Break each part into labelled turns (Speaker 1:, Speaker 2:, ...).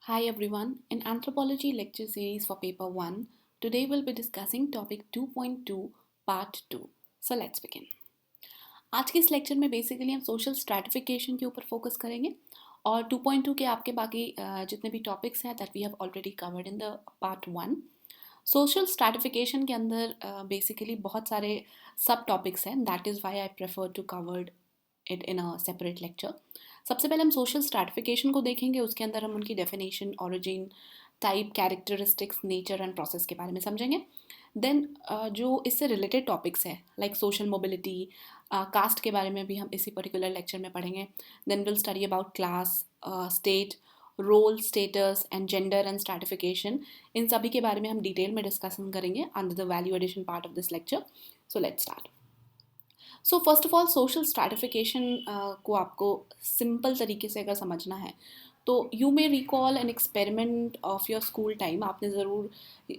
Speaker 1: Hi everyone. In Anthropology lecture series for paper 1, today we'll be discussing topic 2.2 part 2. So let's begin. आज के इस lecture में basically हम social stratification के ऊपर फोकस करेंगे और 2.2 के आपके बाकी जितने भी टॉपिक्स हैं that we have already covered in the part 1. Social stratification के अंदर बेसिकली बहुत सारे सब टॉपिक्स हैं. That is why I prefer to covered it in a separate lecture. सबसे पहले हम सोशल स्ट्रैटिफिकेशन को देखेंगे. उसके अंदर हम उनकी definition, origin, type, characteristics, nature and process के बारे में समझेंगे. देन जो इससे रिलेटेड टॉपिक्स हैं लाइक सोशल मोबिलिटी, कास्ट के बारे में भी हम इसी पर्टिकुलर लेक्चर में पढ़ेंगे. Then will study about class, state, role, status and gender and stratification. इन सभी के बारे में हम डिटेल में डिस्कशन करेंगे under the value addition part of this lecture. So let's start. So first of all social stratification को आपको सिंपल तरीके से अगर समझना है तो you may recall an experiment of your school time. आपने ज़रूर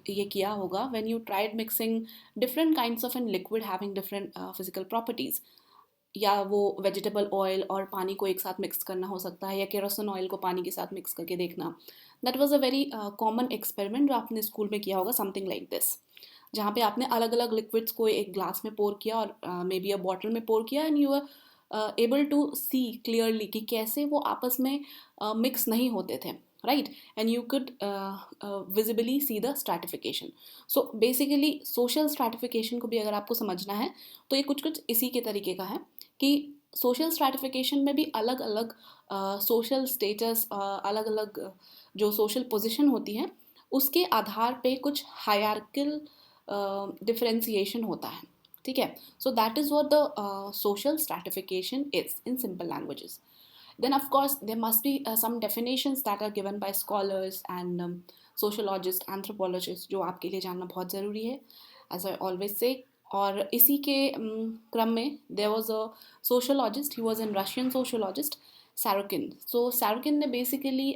Speaker 1: ये किया होगा when you tried mixing different kinds of an liquid having different physical properties. या वो वेजिटेबल ऑयल और पानी को एक साथ मिक्स करना हो सकता है, या केरोसिन ऑयल को पानी के साथ मिक्स करके देखना. That was a very common experiment जो आपने स्कूल में किया होगा, समथिंग लाइक दिस, जहाँ पे आपने अलग अलग लिक्विड्स को एक ग्लास में पोर किया और मे बी अ बॉटल में पोर किया and you are able to see clearly कि कैसे वो आपस में मिक्स नहीं होते थे, right. And you could visibly see the stratification. So basically social stratification को भी अगर आपको समझना है तो ये कुछ कुछ इसी के तरीके का है कि सोशल स्ट्रैटिफिकेशन में भी अलग अलग सोशल स्टेटस, अलग अलग जो सोशल पोजीशन होती हैं उसके आधार पे कुछ हायरार्किकल डिफरेंशिएशन होता है, ठीक है. So that is what the social stratification is in simple languages. Then, of course, there must be some definitions that are given by scholars and sociologists, anthropologists, जो आपके लिए जानना बहुत ज़रूरी है, as I always say. और इसी के क्रम में there was a sociologist, he was a Russian sociologist, Sorokin. So Sorokin ने basically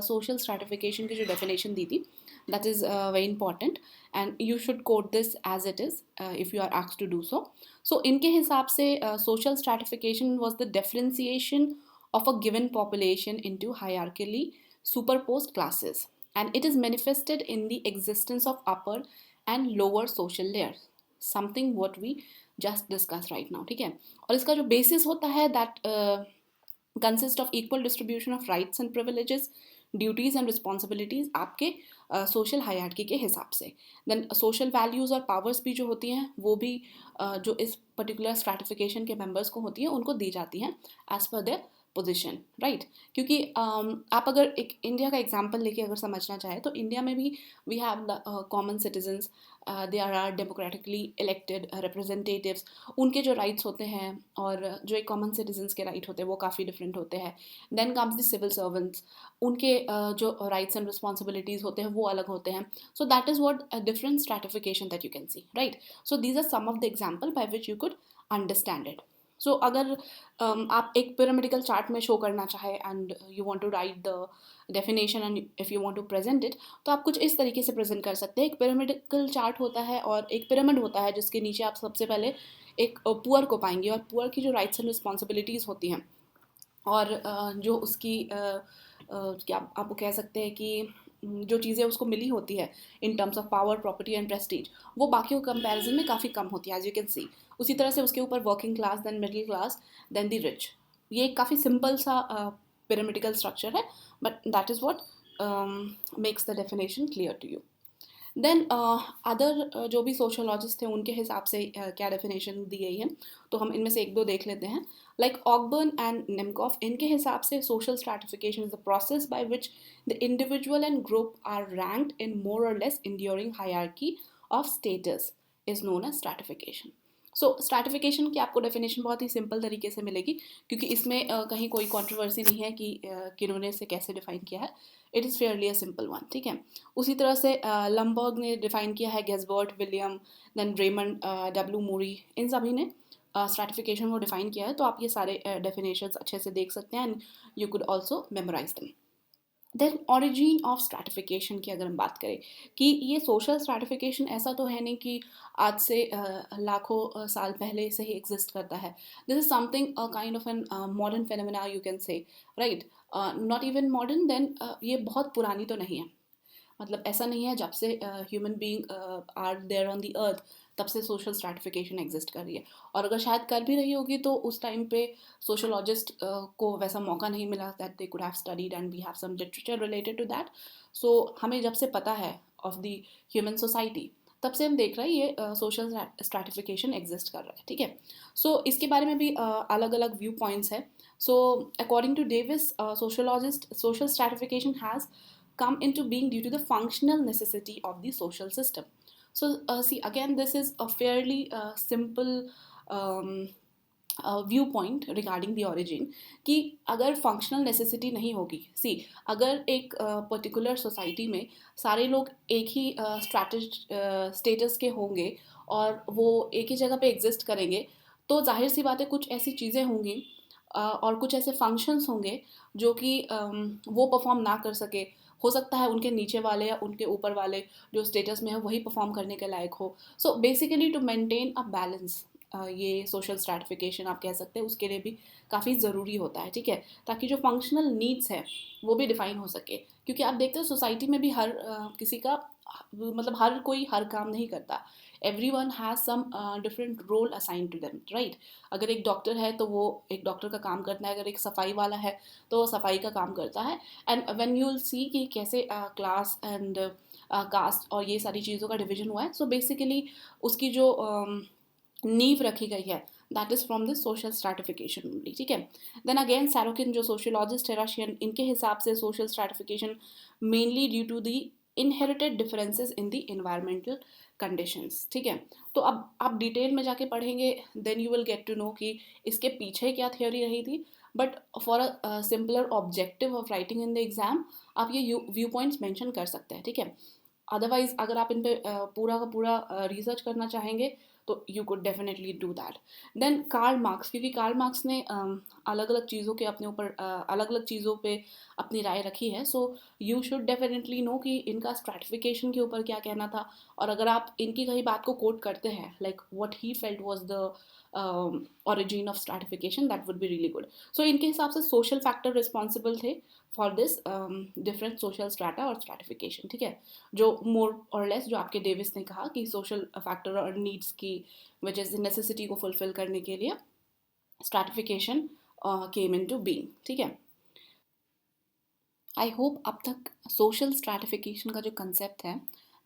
Speaker 1: social stratification की जो definition दी थी, that is very important and you should quote this as it is if you are asked to do so. So इनके हिसाब से social stratification was the differentiation of a given population into hierarchically superposed classes, and it is manifested in the existence of upper and lower social layers, something what we just discussed right now, ठीक है. और इसका जो basis होता है that consist of equal distribution of rights and privileges, duties and responsibilities आपके social hierarchy के हिसाब से. देन सोशल वैल्यूज़ और पावर्स भी जो होती हैं वो भी जो इस पर्टिकुलर स्ट्रैटिफिकेशन के मेंबर्स को होती हैं उनको दी जाती हैं as per their position, right. क्योंकि आप अगर एक इंडिया का एग्जाम्पल लेके अगर समझना चाहें तो इंडिया में भी we have common citizens, they are democratically elected representatives. उनके जो राइट्स होते हैं और जो एक कॉमन सिटीजन्स के राइट होते हैं वो काफ़ी डिफरेंट होते हैं. Then comes the civil servants, उनके जो राइट्स एंड रिस्पॉन्सिबिलिटीज़ होते हैं वो अलग होते हैं. So that is what a different stratification that you can see, right. So these are some of the example by which you could understand it. So अगर आप एक पिरामिडिकल चार्ट में शो करना चाहे and you want to write the definition and if you want to present it, तो आप कुछ इस तरीके से प्रेजेंट कर सकते हैं. एक पिरामिडिकल चार्ट होता है और एक पिरामिड होता है जिसके नीचे आप सबसे पहले एक पुअर को पाएंगे और पुअर की जो राइट्स एंड रिस्पॉन्सिबिलिटीज़ होती हैं और जो उसकी क्या आप कह सकते हैं कि जो चीज़ें उसको मिली होती है इन terms of power, property and Prestige, वो बाकियों कंपैरिजन में काफ़ी कम होती है एज यू कैन सी. उसी तरह से उसके ऊपर working class, then middle class, then the rich. ये एक काफ़ी सिंपल सा पिरामिडिकल स्ट्रक्चर है, but that is what makes the definition clear to you. Then other जो भी सोशोलॉजिस्ट थे उनके हिसाब से क्या डेफिनेशन दी गई है तो हम इनमें से एक दो देख लेते हैं. लाइक ऑकबर्न एंड निमकॉफ, इनके हिसाब से social stratification is the process by which the individual and group are ranked in more or less enduring hierarchy of status is known as stratification. So stratification की आपको डेफिनेशन बहुत ही सिंपल तरीके से मिलेगी क्योंकि इसमें कहीं कोई कंट्रोवर्सी नहीं है कि किन्होंने इसे कैसे डिफाइन किया है. It is Fairlie a simple one, ठीक है. उसी तरह से लम्बर्ग ने डिफाइन किया है, गेस्बर्ट, विलियम, देन रेमंड डब्ल्यू मूरी, इन सभी ने स्ट्रैटिफिकेशन को डिफाइन किया है. तो आप ये सारे डेफिनेशंस अच्छे से देख सकते हैं and you could also memorise them. Then origin of stratification की अगर हम बात करें कि ये सोशल स्ट्रैटिफिकेशन ऐसा तो है नहीं कि आज से लाखों साल पहले से ही एग्जिस्ट करता है. This is something kind of an modern phenomena you can say, right. Not even modern, then ये बहुत पुरानी तो नहीं है. मतलब ऐसा नहीं है जब से human being are there on the earth तब से सोशल स्ट्रैटिफिकेशन एग्जिस्ट कर रही है. और अगर शायद कर भी रही होगी तो उस टाइम पे सोशोलॉजिस्ट को वैसा मौका नहीं मिला that they could have studied and we have some literature related to that. So हमें जब से पता है ऑफ द ह्यूमन सोसाइटी तब से हम देख रहे हैं ये सोशल स्ट्रैटिफिकेशन एग्जिस्ट कर रहा है. ठीक है. सो इसके बारे में भी अलग अलग व्यू पॉइंट्स है. So according to Davis, sociologist, social stratification has come into being due to the functional necessity of the social system. So, see, again, this is a fairly simple um, viewpoint regarding the origin कि अगर functional necessity नहीं होगी, see, अगर एक particular society में सारे लोग एक ही स्टेटस के होंगे और वो एक ही जगह पे एग्जिस्ट करेंगे तो जाहिर सी बात है कुछ ऐसी चीज़ें होंगी और कुछ ऐसे फंक्शंस होंगे जो कि वो परफॉर्म ना कर सके. हो सकता है उनके नीचे वाले या उनके ऊपर वाले जो स्टेटस में है वही परफॉर्म करने के लायक हो. So basically to maintain a balance, ये सोशल स्ट्रैटिफिकेशन आप कह सकते हैं, उसके लिए भी काफ़ी ज़रूरी होता है. ठीक है. ताकि जो फंक्शनल नीड्स है वो भी डिफाइन हो सके. क्योंकि आप देखते हो सोसाइटी में भी हर किसी का मतलब हर कोई हर काम नहीं करता. Everyone has some different role assign to them, right. अगर एक डॉक्टर है तो वो एक डॉक्टर का काम करता है, अगर एक सफाई वाला है तो वो सफाई का काम करता है. And when you will see कि कैसे क्लास एंड कास्ट और ये सारी चीज़ों का डिवीजन हुआ है, सो बेसिकली उसकी जो नींव रखी गई है that is from this social stratification only. ठीक है. देन अगेन सैरोकिन जो सोशियोलॉजिस्ट है रशियन, इनके हिसाब से social stratification mainly due to the inherited differences in the environmental conditions. ठीक है. तो अब आप डिटेल में जाके पढ़ेंगे then you will get to know कि इसके पीछे क्या थ्योरी रही थी. But for a simpler objective of writing in the exam आप ये व्यू पॉइंट्स मेंशन कर सकते हैं. ठीक है. अदरवाइज अगर आप इन पे पूरा का पूरा रिसर्च करना चाहेंगे तो you could definitely do that. Then Karl Marx, क्योंकि कार्ल मार्क्स ने अलग अलग चीज़ों के अपने ऊपर अलग अलग चीज़ों पे अपनी राय रखी है. So you should definitely know कि इनका स्ट्रैटिफिकेशन के ऊपर क्या कहना था. और अगर आप इनकी कहीं बात को कोट करते हैं like what he felt was the origin of stratification, that would be really good. So इनके हिसाब से social factor responsible थे for this different social strata और stratification. ठीक है. जो more or less जो आपके डेविस ने कहा कि social factor और needs की वजह से necessity को fulfill करने के लिए stratification came into being. ठीक है. आई होप अब तक सोशल स्ट्रैटिफिकेशन का जो कंसेप्ट है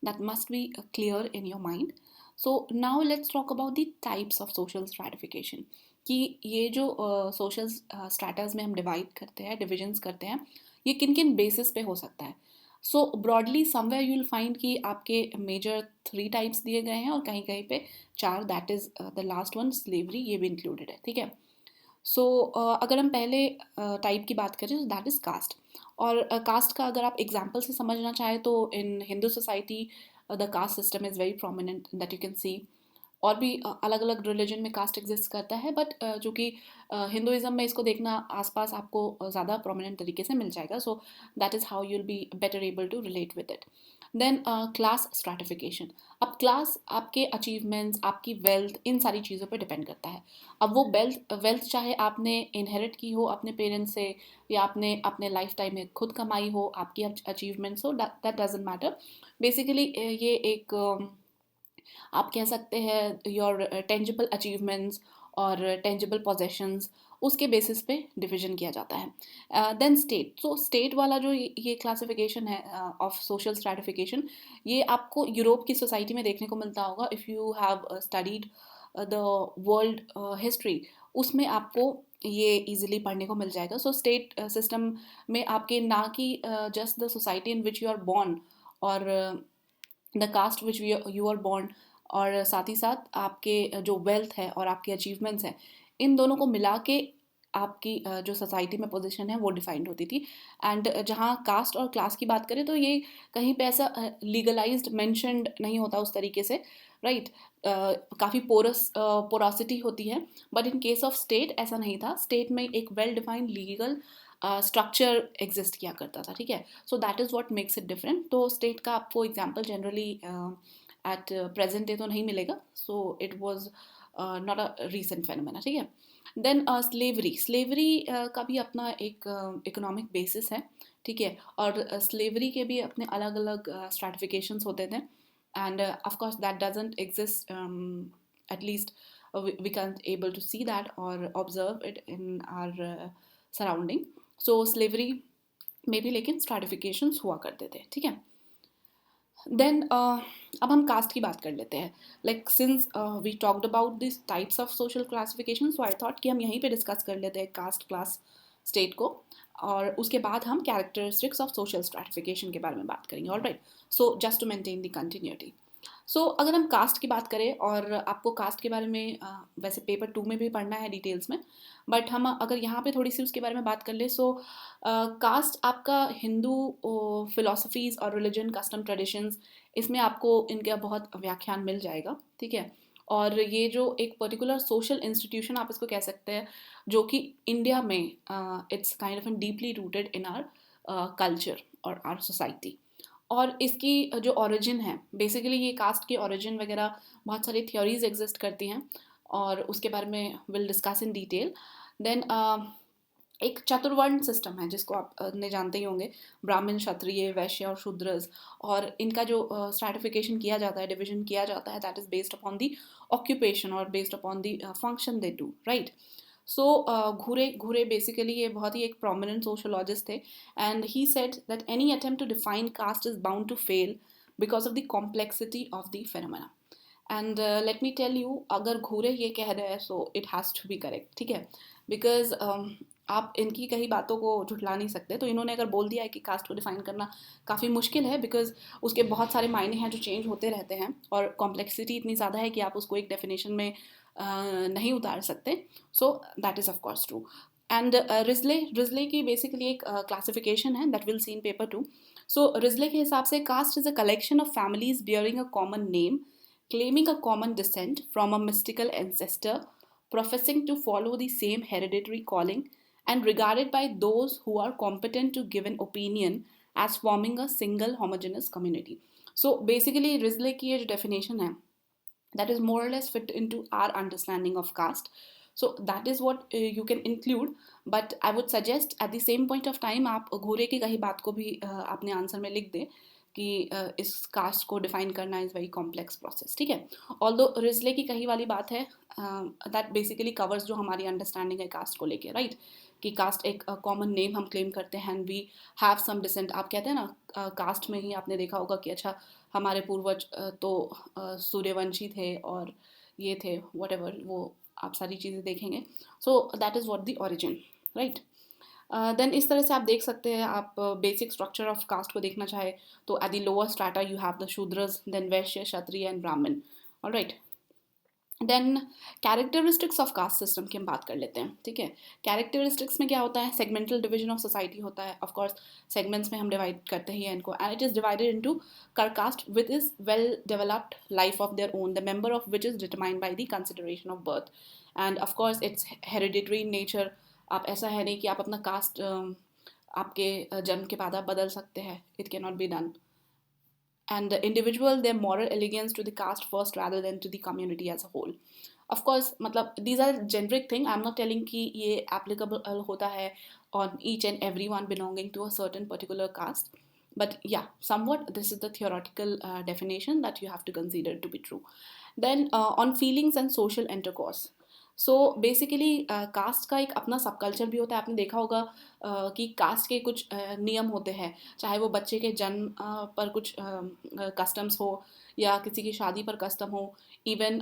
Speaker 1: that must be clear in your mind. So now let's talk about the types of social stratification कि ये जो सोशल स्ट्रैटाज में हम डिवाइड करते हैं, डिविजन्स करते हैं, ये किन किन बेसिस पे हो सकता है. So broadly somewhere you will find कि आपके मेजर 3 टाइप्स दिए गए हैं और कहीं कहीं पे 4, that is the last one slavery, ये भी इंक्लूडेड है. ठीक है. सो अगर हम पहले टाइप की बात करें तो दैट इज़ कास्ट. और कास्ट का अगर आप एग्जाम्पल से समझना चाहें तो in Hindu society the caste system is very prominent that you can see. और भी अलग अलग रिलीजन में कास्ट एग्जिस्ट करता है बट जो कि हिंदुज़म में इसको देखना आसपास आपको ज़्यादा प्रोमिनेंट तरीके से मिल जाएगा. So that is how you will be better able to relate with it. Then class stratification. अब क्लास आपके अचीवमेंट्स, आपकी वेल्थ, इन सारी चीज़ों पे डिपेंड करता है. अब वो वेल्थ वेल्थ चाहे आपने इनहेरिट की हो अपने पेरेंट्स से या आपने अपने लाइफ टाइम में खुद कमाई हो, आपकी अचीवमेंट्स हो, दैट डजंट मैटर. बेसिकली ये एक आप कह सकते हैं योर टेंजिबल अचीवमेंट्स और टेंजिबल पोजेशंस, उसके बेसिस पे डिवीजन किया जाता है. Then state. सो स्टेट वाला जो ये क्लासिफिकेशन है ऑफ सोशल स्ट्रैटिफिकेशन, ये आपको यूरोप की सोसाइटी में देखने को मिलता होगा if you have studied the world history. उसमें आपको ये इजीली पढ़ने को मिल जाएगा. सो स्टेट सिस्टम में आपके ना कि just the society in which you are born और the caste which you are born, और साथ ही साथ आपके जो वेल्थ है और आपके अचीवमेंट्स हैं, इन दोनों को मिला के आपकी जो सोसाइटी में पोजीशन है वो डिफाइंड होती थी. एंड जहाँ कास्ट और क्लास की बात करें तो ये कहीं पे ऐसा लीगलाइज्ड मेंशनड नहीं होता उस तरीके से, राइट. काफ़ी पोरोसिटी होती है. But in case of state ऐसा नहीं था. स्टेट में एक well defined legal structure exist किया करता था, ठीक है. So that is what makes it different. तो स्टेट का आपको example generally at present day तो नहीं मिलेगा. So it was not a recent phenomena, ठीक है. देन स्लेवरी का भी अपना एक इकोनॉमिक बेसिस है, ठीक है. और स्लेवरी के भी अपने अलग अलग स्ट्रैटिफिकेशंस होते थे. And of course that doesn't exist, at least we can't able to see that or observe it in our surrounding. So slavery में भी लेकिन स्ट्रैटिफिकेशंस हुआ करते थे, ठीक है. देन अब हम कास्ट की बात कर लेते हैं. Like since we talked about this types of social classification, so I thought कि हम यहीं पे डिस्कस कर लेते हैं कास्ट, क्लास, स्टेट को. और उसके बाद हम कैरेक्टरिस्टिक्स ऑफ सोशल स्ट्रैटिफिकेशन के बारे में बात करेंगे. All right. So just to maintain the continuity. So अगर हम कास्ट की बात करें, और आपको कास्ट के बारे में वैसे पेपर 2 में भी पढ़ना है डिटेल्स में, बट हम अगर यहाँ पे थोड़ी सी उसके बारे में बात कर ले. सो कास्ट आपका हिंदू फिलोसफीज़ और रिलीजन, कस्टम, ट्रेडिशंस, इसमें आपको इनका बहुत व्याख्यान मिल जाएगा, ठीक है. और ये जो एक पर्टिकुलर सोशल इंस्टीट्यूशन आप इसको कह सकते हैं, जो कि इंडिया में it's kind of an deeply rooted in our culture और आर सोसाइटी. और इसकी जो ओरिजिन है, बेसिकली ये कास्ट की ओरिजिन वगैरह बहुत सारी थ्योरीज एग्जिस्ट करती हैं, और उसके बारे में will discuss in detail. Then एक चतुर्वर्ण सिस्टम है जिसको आप ने जानते ही होंगे, ब्राह्मण, क्षत्रिय, वैश्य और शूद्रज. और इनका जो स्ट्रैटिफिकेशन किया जाता है, डिविजन किया जाता है, that is based upon the occupation और based upon the function they do, right. So Ghurye basically ये बहुत ही एक प्रोमिनेंट सोशोलॉजिस्ट थे. And he said that any attempt to define caste is bound to fail because of the complexity of the phenomena. And let me tell you, अगर घूरे ये कह रहे हैं so it has to be correct, ठीक है. Because आप इनकी कई बातों को झुठला नहीं सकते. तो इन्होंने अगर बोल दिया है कि कास्ट को डिफाइन करना काफ़ी मुश्किल है, बिकॉज उसके बहुत सारे मायने हैं जो चेंज होते रहते हैं, और कॉम्प्लेक्सिटी इतनी ज़्यादा है कि आप उसको एक डेफिनेशन में नहीं उतार सकते. So that is of course true. And Risley की बेसिकली एक क्लासिफिकेशन है that will see in paper 2. So Risley के हिसाब से caste is a collection of families bearing a common name, claiming a common descent from a mystical ancestor, professing to follow the same hereditary calling, and regarded by those who are competent to give an opinion as forming a single homogeneous community. So basically, Risley की ये जो definition है, that is more or less fit into our understanding of caste. So that is what you can include, but I would suggest at the same point of time आप घूरे की कही बात को भी अपने आंसर में लिख दें कि इस कास्ट को डिफाइन करना इज़ वेरी कॉम्प्लेक्स प्रोसेस, ठीक है. ऑल्दो रिजले की कही वाली बात है, दैट बेसिकली कवर्स जो हमारी अंडरस्टैंडिंग है कास्ट को लेके, राइट. कि कास्ट एक कॉमन नेम हम क्लेम करते हैं, and we have some descent. आप कहते हैं ना कास्ट में ही आपने देखा होगा कि अच्छा हमारे पूर्वज तो सूर्यवंशी थे और ये थे, वट वो आप सारी चीज़ें देखेंगे. So that is what the origin, right. Then इस तरह से आप देख सकते हैं, आप बेसिक स्ट्रक्चर ऑफ कास्ट को देखना चाहे तो at the lower strata you have the Shudras, then Vaishya, Kshatriya and Brahmin. Alright. Then characteristics of caste system की हम बात कर लेते हैं, ठीक है. कैरेक्टरिस्टिक्स में क्या होता है, सेगमेंटल डिवीजन ऑफ सोसाइटी होता है. ऑफकोर्स सेगमेंट्स में हम डिवाइड करते ही हैं इनको, and it is divided into caste with is well developed life of their own, the member of which is determined by the consideration of birth. And of course it's hereditary nature. आप ऐसा है नहीं कि आप अपना कास्ट आपके जन्म के बाद आप बदल सकते हैं. It can not be done. And the individual, their moral allegiance to the caste first rather than to the community as a whole. Of course, मतलब these are generic thing. I'm not telling कि ये applicable होता है on each and everyone belonging to a certain particular caste. But yeah, somewhat this is the theoretical definition that you have to consider to be true. Then on feelings and social intercourse. So basically caste का एक अपना सब culture भी होता है. आपने देखा होगा कि कास्ट के कुछ नियम होते हैं, चाहे वो बच्चे के जन्म पर कुछ कस्टम्स हो या किसी की शादी पर कस्टम हो, इवन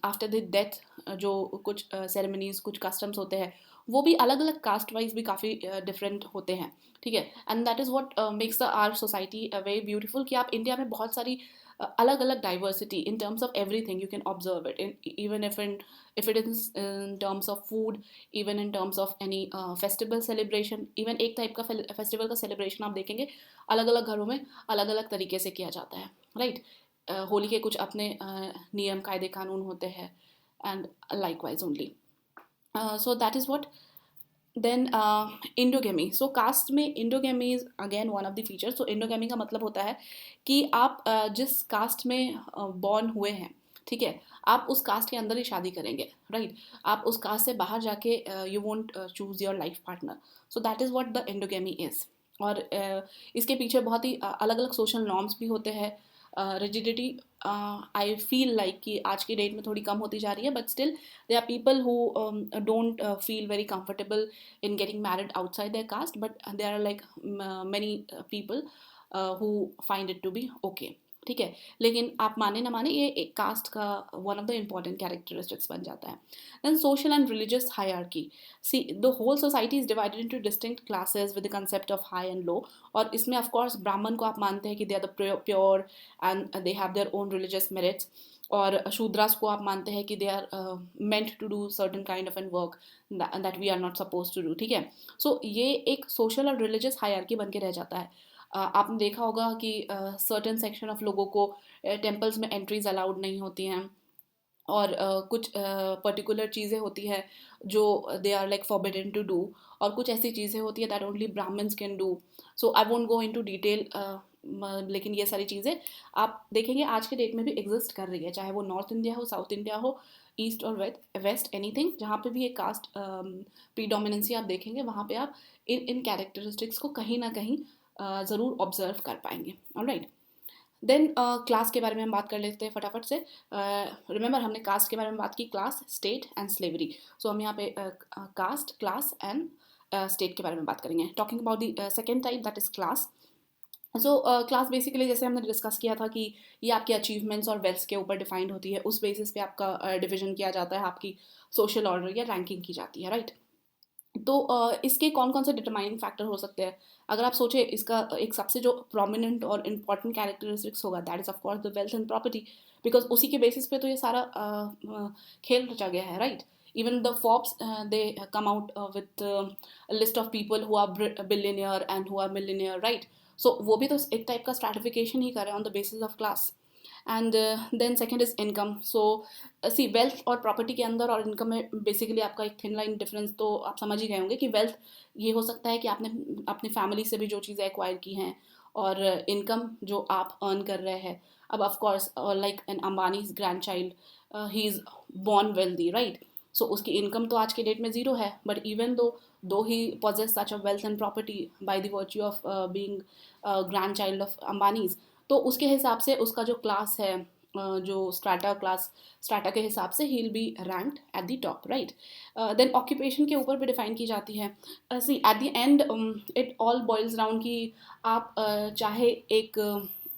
Speaker 1: आफ्टर द डेथ जो कुछ सेरेमनीज, कुछ कस्टम्स होते हैं, वो भी अलग अलग कास्ट वाइज भी काफ़ी डिफरेंट होते हैं, ठीक है. And that is what makes our society very beautiful, कि आप इंडिया में बहुत सारी अलग अलग diversity in terms of everything you can observe it, even if it is in terms of food, even in terms of any festival celebration. even एक type का festival का सेलिब्रेशन आप देखेंगे अलग अलग घरों में अलग अलग तरीके से किया जाता है, राइट. होली के कुछ अपने नियम कायदे कानून होते हैं, and likewise only. So that is what then endogamy. So caste में endogamy is again one of the features. So endogamy का मतलब होता है कि आप जिस कास्ट में बॉर्न हुए हैं, ठीक है, आप उस कास्ट के अंदर ही शादी करेंगे, राइट. आप उस कास्ट से बाहर जाके you won't choose your life partner. So that is what the endogamy is. और इसके पीछे बहुत ही अलग अलग सोशल नॉर्म्स भी होते हैं. रिजिडिटी आई फील लाइक कि आज की डेट में थोड़ी कम होती जा रही है, but still there are people who don't feel very comfortable in getting married outside their caste, but there are like many people who find it to be okay. ठीक है, लेकिन आप माने ना माने ये एक कास्ट का one of the important characteristics बन जाता है. Then social and religious hierarchy. See the whole society is divided into distinct classes with the concept of high and low. और इसमें ऑफ कोर्स ब्राह्मण को आप मानते हैं कि they are the pure and they have their own religious merits. और शूद्रास को आप मानते हैं कि they are meant to do certain kind of an work that we are not suppose to do. ठीक है, सो ये एक सोशल और रिलीजियस हायरार्की बन के रह जाता है. आपने देखा होगा कि सर्टन सेक्शन ऑफ लोगों को टेम्पल्स में एंट्रीज अलाउड नहीं होती हैं, और कुछ पर्टिकुलर चीज़ें होती है जो they are like forbidden to do, और कुछ ऐसी चीज़ें होती है that only Brahmins can do. So I won't go into detail, लेकिन ये सारी चीज़ें आप देखेंगे आज के डेट में भी एग्जिस्ट कर रही है, चाहे वो नॉर्थ इंडिया हो, साउथ इंडिया हो, ईस्ट और वेस्ट एनीथिंग. जहाँ पे भी एक कास्ट प्रीडोमिनेंसी आप देखेंगे, वहाँ पे आप इन कैरेक्टरिस्टिक्स को कहीं ना कहीं ज़रूर ऑब्जर्व कर पाएंगे. ऑलराइट. देन क्लास के बारे में हम बात कर लेते हैं फटाफट से. रिमेंबर हमने कास्ट के बारे में बात की, क्लास, स्टेट एंड स्लेवरी. सो हम यहाँ पे कास्ट, क्लास एंड स्टेट के बारे में बात करेंगे. Talking about the second type, that is class. So class basically जैसे हमने डिस्कस किया था कि ये आपके अचीवमेंट्स और वेल्थ के ऊपर डिफाइंड होती है, उस बेसिस पे आपका डिवीजन किया जाता है, आपकी सोशल ऑर्डर या रैंकिंग की जाती है, राइट. तो इसके कौन कौन से डिटरमाइनिंग फैक्टर हो सकते हैं. अगर आप सोचें, इसका एक सबसे जो प्रोमिनेंट और इम्पॉर्टेंट कैरेक्टरिस्टिक्स होगा, that is of course the wealth and property. Because उसी के बेसिस पे तो ये सारा खेल रचा गया है, right. Even the Forbes they come out with list of people who are billionaire and who are millionaire, right. So वो भी तो एक टाइप का स्ट्रैटिफिकेशन ही कर रहे हैं on the basis of class. And then second is income. So see wealth और property के अंदर और इनकम में बेसिकली आपका एक थिन लाइन डिफरेंस तो आप समझ ही गए होंगे कि वेल्थ ये हो सकता है कि आपने अपनी फैमिली से भी जो चीज़ें एक्वायर की हैं, और इनकम जो आप अर्न कर रहे हैं. अब of course like an Ambani's grandchild, he is born wealthy, right. So उसकी इनकम तो आज के डेट में ज़ीरो है, but even though he possess such a wealth and property by the virtue of being grandchild of Ambanis, तो उसके हिसाब से उसका जो क्लास है, जो स्ट्राटा के हिसाब से he will be ranked at the top, right. Then occupation के ऊपर भी डिफाइन की जाती है. See at the end it all boils down कि आप चाहे एक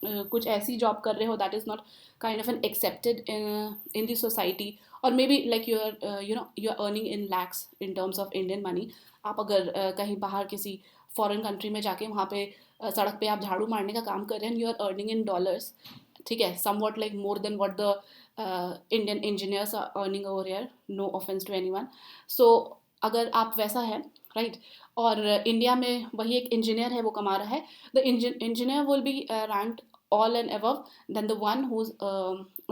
Speaker 1: कुछ ऐसी जॉब कर रहे हो that is not kind of an accepted in the society, और may be like you are earning in lakhs in terms of Indian money. आप अगर कहीं बाहर किसी फॉरेन कंट्री में जाके वहाँ पे सड़क पे आप झाड़ू मारने का काम कर रहे हैं, you are earning in dollars, ठीक है, somewhat like more than what the Indian engineers are earning over here, no offense to anyone. So अगर आप वैसा है, राइट, और इंडिया में वही एक इंजीनियर है वो कमा रहा है, the engineer will be ranked all and above than the one who's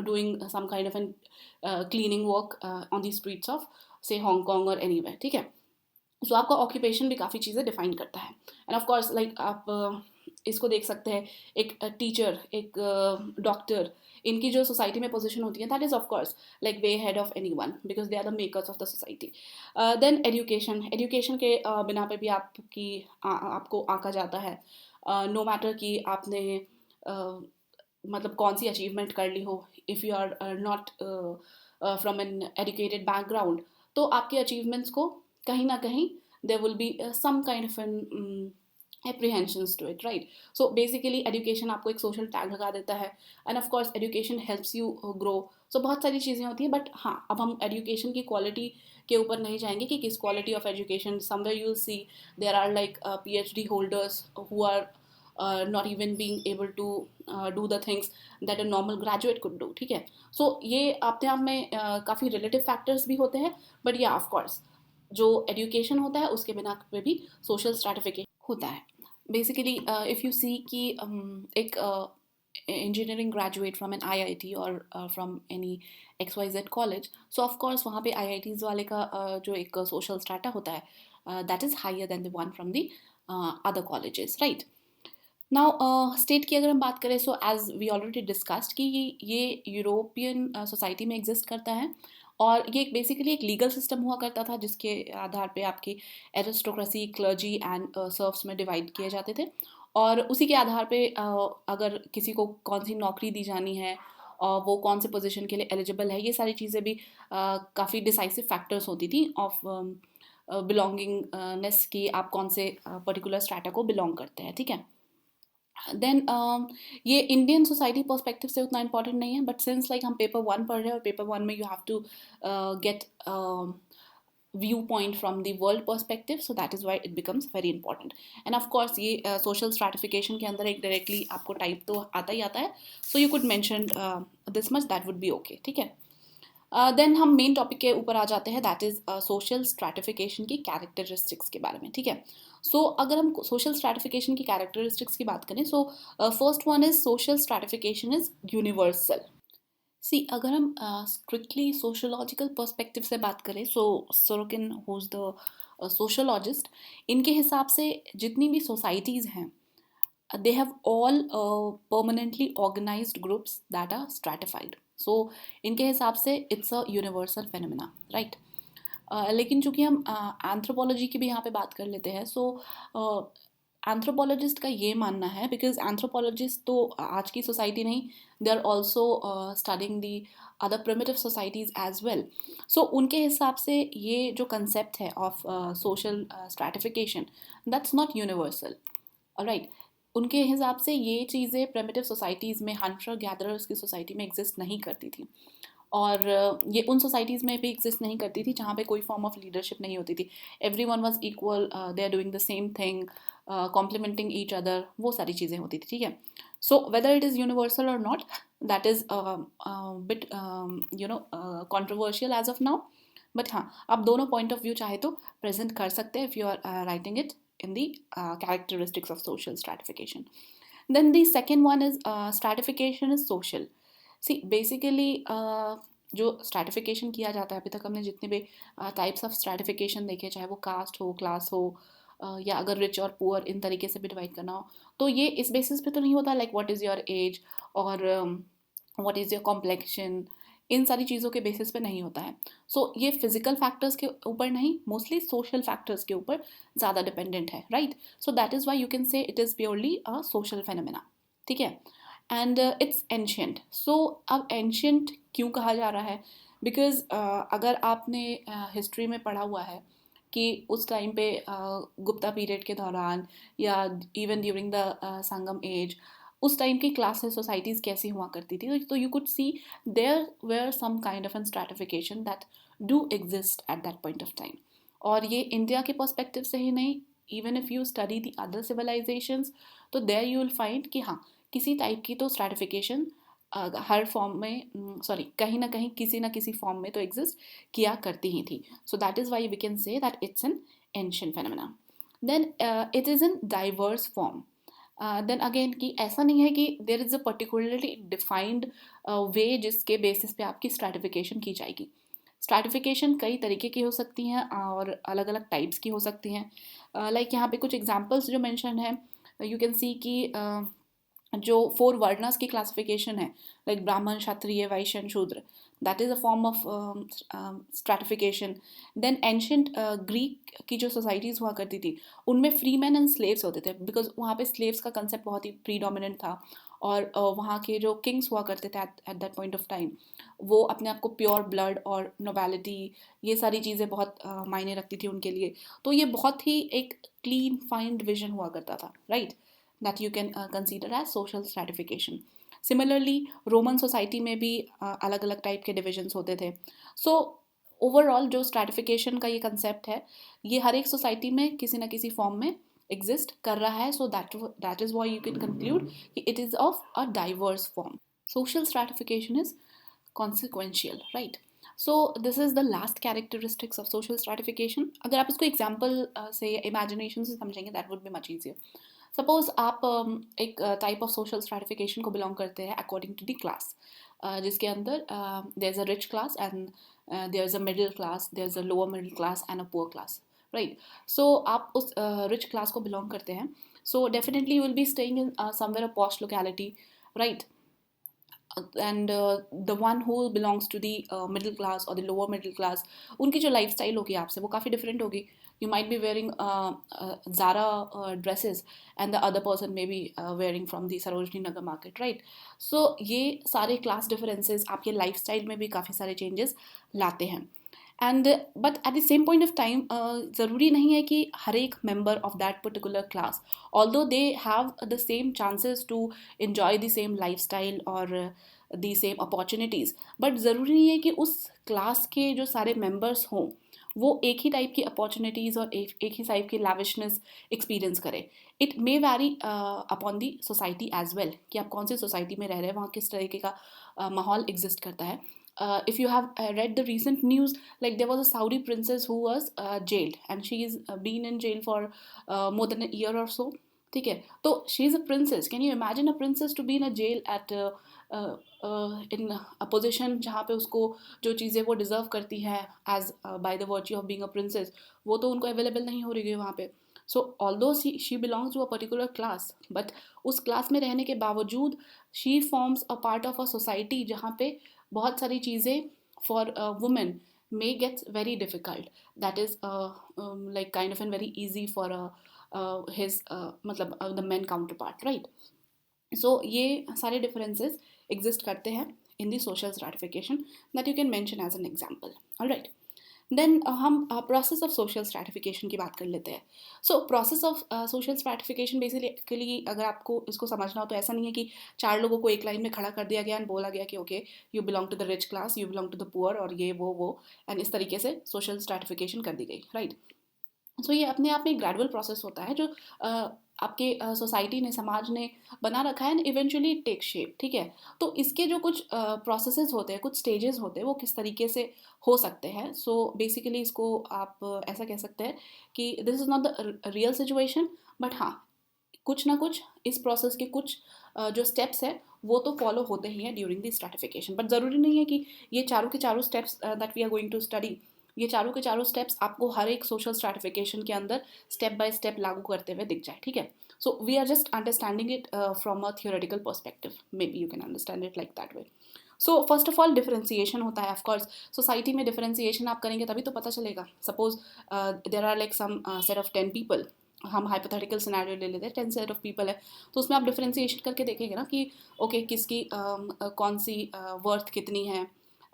Speaker 1: doing some kind of an cleaning work on the streets of say Hong Kong or anywhere, ठीक है. सो आपका ऑक्यूपेशन भी काफ़ी चीज़ें डिफाइन करता है. एंड ऑफ कोर्स लाइक आप इसको देख सकते हैं, एक टीचर, एक डॉक्टर, इनकी जो सोसाइटी में पोजीशन होती है that is of course like वे head of any one, because they are the makers of the society. Then education के बिना पे भी आपको आंका जाता है, नो मैटर कि आपने मतलब कौन सी अचीवमेंट कर ली हो. If you are not from an educated background, तो आपके अचीवमेंट्स को कहीं ना कहीं there will be some kind of an apprehensions to it, right. So basically education आपको एक social tag लगा देता है, and of course education helps you grow. So बहुत सारी चीज़ें होती हैं, but हाँ, अब हम education की quality के ऊपर नहीं जाएंगे कि किस quality of education. Somewhere you'll see there are like PhD holders who are not even being able to do the things that a normal graduate could do, ठीक है. So ये अपने आप में काफ़ी relative factors भी होते हैं, but yeah of course जो एजुकेशन होता है उसके बिना पे भी सोशल स्ट्रैटिफिकेशन होता है. बेसिकली इफ़ यू सी कि एक engineering graduate from an IIT और from any XYZ college, so of course वहाँ पे IITs वाले का जो एक सोशल स्ट्रैटा होता है that is higher than the one from the other colleges, right? Now state की अगर हम बात करें, so as we already discussed कि ये यूरोपियन सोसाइटी में एग्जिस्ट करता है, और ये बेसिकली एक लीगल सिस्टम हुआ करता था जिसके आधार पे आपकी एरिस्टोक्रेसी, क्लर्जी एंड सर्व्स में डिवाइड किए जाते थे, और उसी के आधार पे अगर किसी को कौन सी नौकरी दी जानी है और वो कौन से पोजीशन के लिए एलिजिबल है, ये सारी चीज़ें भी काफ़ी डिसाइसिव फैक्टर्स होती थी ऑफ बिलोंगिंगनेस की आप कौन से पर्टिकुलर स्ट्रैटा को बिलोंग करते हैं, ठीक है। देन ये इंडियन सोसाइटी पर्सपेक्टिव से उतना इंपॉर्टेंट नहीं है, बट सिंस लाइक हम पेपर 1 पढ़ रहे हैं और पेपर 1 में you have to get view point from the world perspective, so that is why it becomes very important. And of course ये सोशल स्ट्रैटिफिकेशन के अंदर एक डायरेक्टली आपको टाइप तो आता ही आता है, so you could mention this much, that would B okay, ठीक है। देन हम मेन टॉपिक के ऊपर आ जाते हैं, दैट इज़ सोशल स्ट्रैटिफिकेशन की कैरेक्टरिस्टिक्स के बारे में, ठीक है। सो अगर हम सोशल स्ट्रैटिफिकेशन की कैरेक्टरिस्टिक्स की बात करें, so first one is social stratification is universal. See अगर हम स्ट्रिक्टली सोशोलॉजिकल पर्सपेक्टिव से बात करें, so Sorokin who is the sociologist, इनके हिसाब से जितनी भी सोसाइटीज़ हैं, they have all permanently organized groups that are stratified. So इनके हिसाब से it's a universal phenomena, right? लेकिन चूंकि हम एंथ्रोपोलॉजी की भी यहाँ पे बात कर लेते हैं, सो एंथ्रोपोलॉजिस्ट का ये मानना है, बिकॉज एंथ्रोपोलॉजिस्ट तो आज की सोसाइटी नहीं, they are also studying the other primitive societies as well. So उनके हिसाब से ये जो कंसेप्ट है of social stratification, that's not universal, alright. उनके हिसाब से ये चीज़ें प्रिमिटिव सोसाइटीज़ में, हंटर गैदरर्स की सोसाइटी में एग्जिस्ट नहीं करती थी, और ये उन सोसाइटीज़ में भी एग्जिस्ट नहीं करती थी जहाँ पे कोई फॉर्म ऑफ लीडरशिप नहीं होती थी, everyone was equal, they are doing the same thing, complementing each other, वो सारी चीज़ें होती थी, ठीक है। So whether it is universal or not, that is bit controversial as of now, but हाँ, आप दोनों पॉइंट ऑफ व्यू चाहे तो प्रेजेंट कर सकते हैं if you are writing it in the characteristics of social stratification. Then the second one is stratification is social. See basically जो stratification किया जाता है, अभी तक हमने जितने भी types of stratification देखे, चाहे वो caste हो, class हो, या अगर rich और poor इन तरीके से भी divide करना हो, तो ये इस basis पे तो नहीं होता like what is your age और what is your complexion, इन सारी चीज़ों के बेसिस पे नहीं होता है। सो ये फिजिकल फैक्टर्स के ऊपर नहीं, मोस्टली सोशल फैक्टर्स के ऊपर ज़्यादा डिपेंडेंट है, right. So that is why you can से it is purely a social phenomena, ठीक है। And it's ancient. सो अब एंशियंट क्यों कहा जा रहा है, बिकॉज अगर आपने हिस्ट्री में पढ़ा हुआ है कि उस टाइम पे गुप्ता पीरियड के दौरान या even during the Sangam age, उस टाइम की क्लासेस सोसाइटीज़ कैसी हुआ करती थी, तो you could see there were some kind of an stratification that do exist at that point of time. और ये इंडिया के पर्सपेक्टिव से ही नहीं, even if you study the other civilisations, तो देयर यू विल फाइंड कि हाँ, किसी टाइप की तो स्ट्रैटिफिकेशन हर फॉर्म में, सॉरी कहीं ना कहीं किसी ना किसी फॉर्म में तो एग्जिस्ट किया करती ही थी। So that is why we can say that it's an ancient phenomena. Then it is in diverse form. Then again कि ऐसा नहीं है कि there is a particularly defined way जिसके बेसिस पे आपकी स्ट्रैटिफिकेशन की जाएगी। स्ट्रैटिफिकेशन कई तरीके की हो सकती हैं और अलग अलग टाइप्स की हो सकती हैं। लाइक यहाँ पे कुछ एग्जांपल्स जो मेंशन है, यू कैन सी कि जो 4 वर्णस की क्लासिफिकेशन है, लाइक ब्राह्मण, Kshatriya, Vaishya, Shudra, that is a form of stratification. Then ancient Greek की जो सोसाइटीज़ हुआ करती थी, उनमें फ्री मैन एंड स्लेव्स होते थे, बिकॉज वहाँ पे स्लेव्स का कंसेप्ट बहुत ही प्रीडोमिनेंट था, और वहाँ के जो किंग्स हुआ करते थे eight that point of time, वो अपने आप को प्योर ब्लड और नोबैलिटी, ये सारी चीज़ें बहुत मायने रखती थी उनके लिए। तो ये बहुत ही एक क्लीन फाइन डिविजन हुआ करता था, right, that you can consider as social stratification. Similarly, Roman society में भी अलग अलग टाइप के डिविजन्स होते थे। सो ओवरऑल जो स्ट्रैटिफिकेशन का ये कंसेप्ट है, ये हर एक सोसाइटी में किसी ना किसी फॉर्म में एग्जिस्ट कर रहा है। So that is why you can conclude कि it is of a diverse form. Social stratification is consequential, right? So this is the last characteristics of social stratification. अगर आप इसको एग्जाम्पल से इमेजिनेशन से समझेंगे, that would be much easier. Suppose आप एक type of social stratification को belong करते हैं अकॉर्डिंग टू द क्लास, जिसके अंदर there is a rich class and there is a middle class, there is a lower middle class and a poor class, right. So आप उस rich class को belong करते हैं, so definitely you will be staying in somewhere a posh locality, right. And the one who belongs to the middle class or the lower middle class, उनकी जो life style होगी आपसे वो काफ़ी different होगी. You might be wearing Zara dresses and the other person may be wearing from the Sarojini Nagar market, right? So ये सारे class differences आपके लाइफ स्टाइल में भी काफ़ी सारे changes लाते हैं. And but at the same point of time ज़रूरी नहीं है कि हर एक member of that particular class, although they have the same chances to enjoy the same lifestyle और the same opportunities, बट ज़रूरी नहीं है कि उस क्लास के जो सारे मेंबर्स हों वो एक ही टाइप की अपॉर्चुनिटीज़ और एक ही टाइप की लैविशनेस एक्सपीरियंस करें. It may vary upon the society as well, कि आप कौन सी सोसाइटी में रह रहे हैं, वहाँ किस तरीके का माहौल एग्जिस्ट करता है. If you have read the recent news, like there was a Saudi princess who was jailed and she is been in jail for more than a year or so. ठीक है, तो she is a princess. Can you imagine a princess to be in a jail at in a position जहाँ पे उसको जो चीज़ें वो deserve करती है as by the virtue of being a princess, वो तो उनको अवेलेबल नहीं हो रही है वहाँ पे. So although she belongs to a particular class, but उस क्लास में रहने के बावजूद she forms a part of a society जहाँ पे बहुत सारी चीज़ें for women may gets very difficult, that is like kind of and very easy for his मतलब the men counterpart, right? So ये सारे differences exist करते हैं in the social stratification that you can mention as an example. All right. Then हम process of social stratification की बात कर लेते हैं. So process of social stratification basically अगर आपको इसको समझना हो तो ऐसा नहीं है कि चार लोगों को एक लाइन में खड़ा कर दिया गया एंड बोला गया कि okay you belong to the rich class, you belong to the poor, और ये वो एंड इस तरीके से सोशल स्ट्रैटिफिकेशन कर दी गई, राइट. सो ये अपने आप में एक ग्रेजुअल प्रोसेस होता है जो आपके सोसाइटी ने, समाज ने बना रखा है एंड इवेंचुअली टेक शेप, ठीक है. तो इसके जो कुछ प्रोसेसेस होते हैं, कुछ स्टेजेस होते हैं, वो किस तरीके से हो सकते हैं. सो बेसिकली इसको आप ऐसा कह सकते हैं कि this is not the real situation, but हाँ कुछ ना कुछ इस प्रोसेस के कुछ जो स्टेप्स है वो तो फॉलो होते ही हैं ड्यूरिंग द स्ट्रैटिफिकेशन. बट ज़रूरी नहीं है कि ये चारों के चारों steps that we are going to study, ये चारों के चारों स्टेप्स आपको हर एक सोशल स्ट्रैटिफिकेशन के अंदर स्टेप बाय स्टेप लागू करते हुए दिख जाए, ठीक है. So we are just understanding it from a theoretical perspective, maybe you can understand it like that way. So first of all differentiation होता है. ऑफकोर्स सोसाइटी में डिफरेंशिएशन आप करेंगे तभी तो पता चलेगा. Suppose there are like some set of 10 people, हम हाइपोथेटिकल सिनेरियो ले लेते हैं, 10 सेट ऑफ पीपल है, तो उसमें आप डिफरेंशिएशन करके देखेंगे ना कि ओके किसकी कौन सी वर्थ कितनी है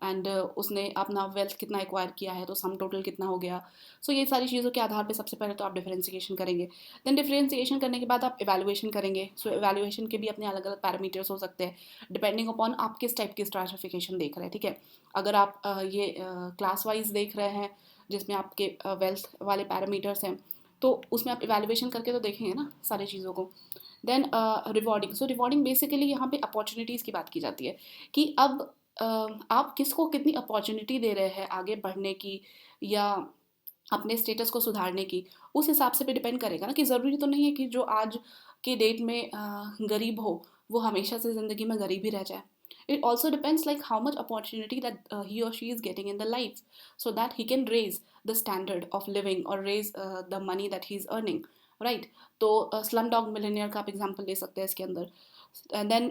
Speaker 1: एंड उसने अपना वेल्थ कितना एक्वायर किया है, तो सम टोटल कितना हो गया. सो ये सारी चीज़ों के आधार पे सबसे पहले तो आप डिफरेंशिएशन करेंगे. देन डिफरेंशिएशन करने के बाद आप इवैल्यूएशन करेंगे. सो इवैल्यूएशन के भी अपने अलग अलग पैरामीटर्स हो सकते हैं डिपेंडिंग अपॉन आप किस टाइप की स्ट्रैटिफिकेशन देख रहे हैं, ठीक है. अगर आप ये क्लास वाइज देख रहे हैं जिसमें आपके वेल्थ वाले पैरामीटर्स हैं, तो उसमें आप इवैल्यूएशन करके तो देखेंगे ना सारी चीज़ों को. Then rewarding. So rewarding basically यहाँ पे अपॉर्चुनिटीज़ की बात की जाती है कि अब आप किसको कितनी अपॉर्चुनिटी दे रहे हैं आगे बढ़ने की या अपने स्टेटस को सुधारने की. उस हिसाब से भी डिपेंड करेगा ना, कि ज़रूरी तो नहीं है कि जो आज के डेट में गरीब हो वो हमेशा से ज़िंदगी में गरीब ही रह जाए. It also depends like how much opportunity that he or she is getting in the life, so that he can raise the standard of living or raise the money that he is earning, right? तो Slumdog Millionaire का आप example ले सकते हैं इसके अंदर. Then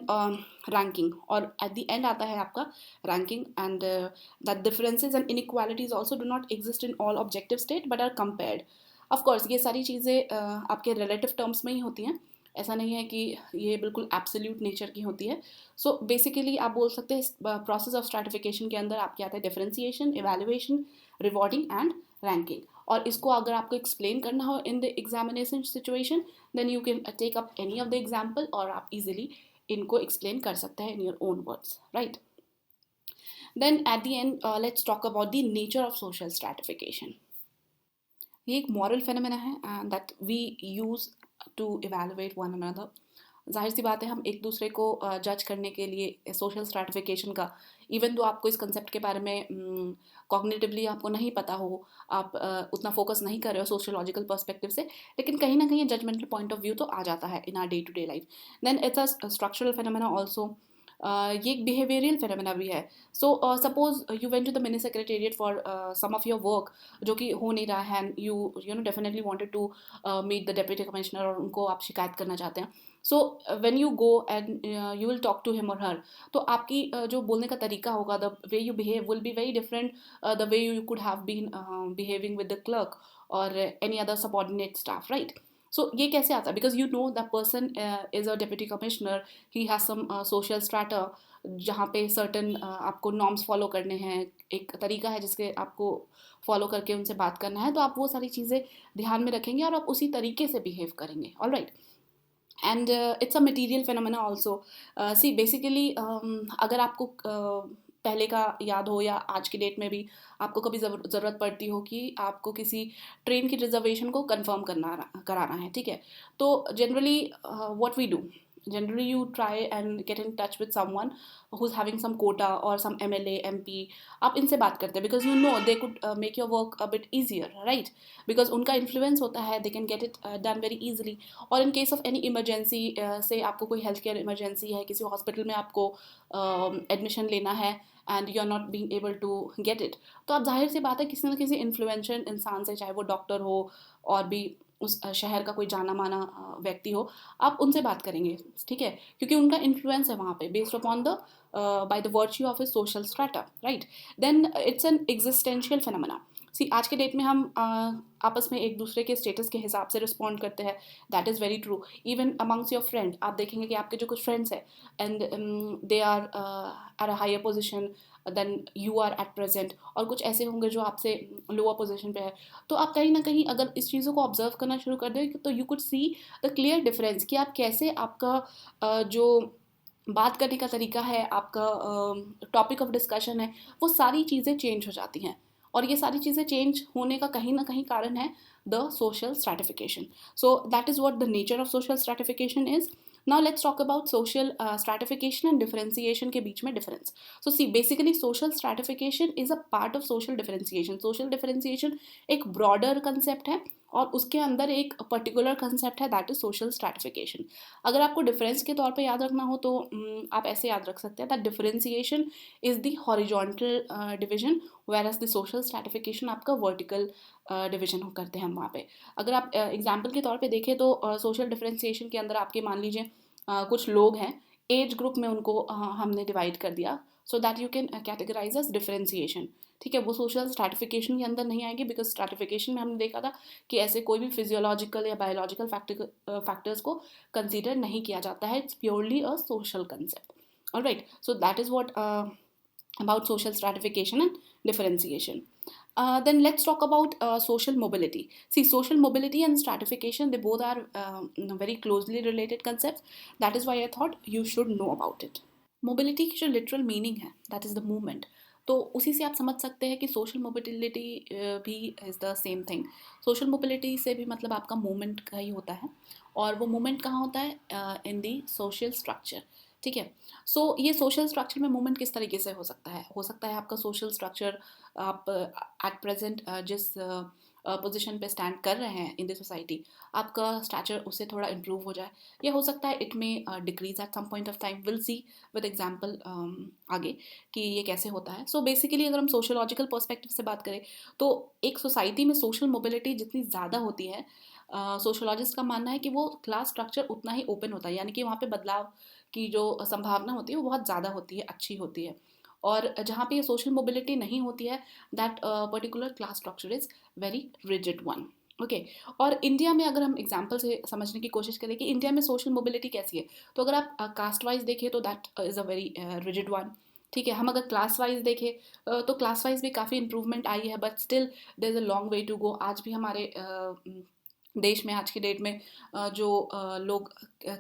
Speaker 1: ranking, और at the end आता है आपका ranking, and that differences and inequalities also do not exist in all objective state but are compared. Of course ये सारी चीज़ें आपके रिलेटिव टर्म्स में ही होती हैं, ऐसा नहीं है कि ये बिल्कुल एब्सोल्यूट नेचर की होती है. सो बेसिकली आप बोल सकते हैं प्रोसेस ऑफ स्ट्रैटिफिकेशन के अंदर आपके आता है differentiation, evaluation, rewarding and ranking. और इसको अगर आपको एक्सप्लेन करना हो in the examination situation, then you can take up any of the example और आप इजीली इनको एक्सप्लेन कर सकते हैं in your own words, right. Then at the end let's talk about the nature of social stratification. ये एक moral phenomena है that we use to evaluate one another. जाहिर सी बात है हम एक दूसरे को जज करने के लिए सोशल स्ट्रैटिफिकेशन का, इवन तो आपको इस कंसेप्ट के बारे में कॉग्निटिवली आपको नहीं पता हो, आप उतना फोकस नहीं कर रहे हो सोशियोलॉजिकल पर्सपेक्टिव से, लेकिन कहीं ना कहीं जजमेंटल पॉइंट ऑफ व्यू तो आ जाता है in our day to day life. Then it's a structural phenomena also. ये एक बिहेवियरल फेनोमेना भी है. So suppose you went to the mini secretariat for some of your work जो कि हो नहीं रहा है, and you know definitely wanted to meet the deputy commissioner, और उनको आप शिकायत करना चाहते हैं. So when you go and you will talk to him और हर, तो आपकी जो बोलने का तरीका होगा, the way you behave will be very different the way you could have been behaving with the clerk और any other subordinate staff, right? So ये कैसे आता है? Because you know the person is a deputy commissioner, he has some social strata जहाँ पे certain आपको norms follow करने हैं, एक तरीका है जिसके आपको फॉलो करके उनसे बात करना है, तो आप वो सारी चीज़ें ध्यान में रखेंगे और आप उसी तरीके से बिहेव करेंगे. All right. And it's a material phenomena also. See basically अगर आपको पहले का याद हो या आज की डेट में भी आपको कभी ज़रूरत पड़ती हो कि आपको किसी ट्रेन की रिजर्वेशन को कंफर्म कराना है, ठीक है? तो generally what we do, generally you try and get in touch with someone who's having some quota or some MLA MP. आप इनसे बात करते हैं because you know they could make your work a bit easier, right? because उनका influence होता है, they can get it done very easily. और in case of any emergency, से आपको कोई health care emergency है, किसी hospital में आपको admission लेना है and you are not being able to get it, तो आप जाहिर सी बात है किसी न किसी इन्फ्लुएंशियल इंसान से, चाहे वो डॉक्टर हो और भी उस शहर का कोई जाना माना व्यक्ति हो, आप उनसे बात करेंगे, ठीक है? क्योंकि उनका इन्फ्लुएंस है वहाँ पे based upon the by the virtue of a social strata, right? Then it's an existential phenomena. See आज के डेट में हम आपस में एक दूसरे के स्टेटस के हिसाब से रिस्पॉन्ड करते हैं. That is very true. Even amongst your friend आप देखेंगे कि आपके जो कुछ फ्रेंड्स हैं and they are at a higher position than you are at present, और कुछ ऐसे होंगे जो आपसे लोअर पोजिशन पे है. तो आप कहीं ना कहीं अगर इस चीज़ों को ऑब्जर्व करना शुरू कर दें तो you could see the clear difference कि आप कैसे आपका जो बात करने का तरीका है, आपका टॉपिक ऑफ डिस्कशन है, वो सारी चीज़ें चेंज हो जाती हैं. और ये सारी चीज़ें चेंज होने का कहीं ना कहीं कारण है the social stratification. So that is what the nature of social stratification is. Now let's talk about social stratification and differentiation के बीच में difference. So see basically social stratification is a part of social differentiation. Social differentiation एक broader concept है और उसके अंदर एक particular concept है, दैट इज सोशल स्ट्रैटिफिकेशन. अगर आपको डिफरेंस के तौर पे याद रखना हो तो आप ऐसे याद रख सकते हैं that differentiation is the horizontal division, whereas the social stratification आपका वर्टिकल डिवीजन करते हैं हम वहाँ पे. अगर आप एग्जाम्पल के तौर पे देखें तो सोशल डिफरेंशिएशन के अंदर आपके मान लीजिए कुछ लोग हैं, एज ग्रुप में उनको हमने डिवाइड कर दिया, so that you can categorise as differentiation, ठीक है? वो सोशल स्ट्रैटिफिकेशन के अंदर नहीं आएगी बिकॉज स्ट्रैटिफिकेशन में हमने देखा था कि ऐसे कोई भी फिजियोलॉजिकल या बायोलॉजिकल फैक्टर्स को कंसीडर नहीं किया जाता है. It's purely a social concept. Alright, so that is what about social stratification and differentiation. Then let's talk about social mobility. See, social mobility and stratification, they both are very closely related concepts. That is why I thought you should know about it. Mobility की जो literal meaning है that is the movement. तो उसी से आप समझ सकते हैं कि सोशल मोबिलिटी भी is the same thing. Social mobility से भी मतलब आपका मूवमेंट का ही होता है, और वो मूवमेंट कहाँ होता है? इन दी सोशल स्ट्रक्चर, ठीक है? सो ये सोशल स्ट्रक्चर में मूवमेंट किस तरीके से हो सकता है? हो सकता है आपका सोशल स्ट्रक्चर आप एट प्रेजेंट जिस पोजीशन पे स्टैंड कर रहे हैं इन द सोसाइटी, आपका स्टैचर उससे थोड़ा इम्प्रूव हो जाए, या हो सकता है इट में decrease at some point of time. Will see with example आगे कि ये कैसे होता है. सो बेसिकली अगर हम सोशोलॉजिकल पर्सपेक्टिव से बात करें तो एक सोसाइटी में सोशल मोबिलिटी जितनी ज़्यादा होती है, सोशोलॉजिस्ट का मानना है कि वो क्लास स्ट्रक्चर उतना ही ओपन होता है, यानी कि वहाँ पे बदलाव की जो संभावना होती है वो बहुत ज़्यादा होती है, अच्छी होती है. और जहाँ पे ये सोशल मोबिलिटी नहीं होती है, that particular class structure is very rigid one. Okay, और इंडिया में अगर हम एग्जाम्पल से समझने की कोशिश करें कि इंडिया में सोशल मोबिलिटी कैसी है, तो अगर आप कास्ट वाइज देखें तो that is a very rigid one, ठीक है? हम अगर क्लास वाइज देखें तो क्लास वाइज भी काफ़ी इंप्रूवमेंट आई है, but still there is a long way to go. आज भी हमारे देश में आज की डेट में जो लोग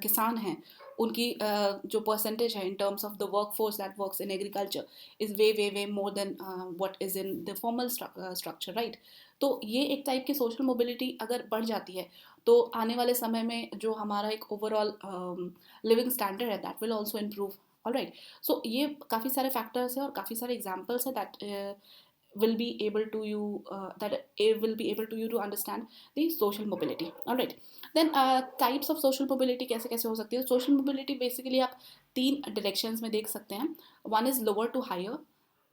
Speaker 1: किसान हैं उनकी जो परसेंटेज है इन terms of the work force that works in agriculture is way way way more than what is in the formal structure, right? तो ये एक टाइप की सोशल मोबिलिटी अगर बढ़ जाती है तो आने वाले समय में जो हमारा एक ओवरऑल लिविंग स्टैंडर्ड है that will also improve. Alright, so ये काफ़ी सारे फैक्टर्स हैं और काफ़ी सारे एग्जाम्पल्स हैं that will be able to you that it will be able to you to understand the social mobility. All right, then types of social mobility कैसे कैसे हो सकती है. social mobility basically आप तीन directions में देख सकते हैं. one is lower to higher,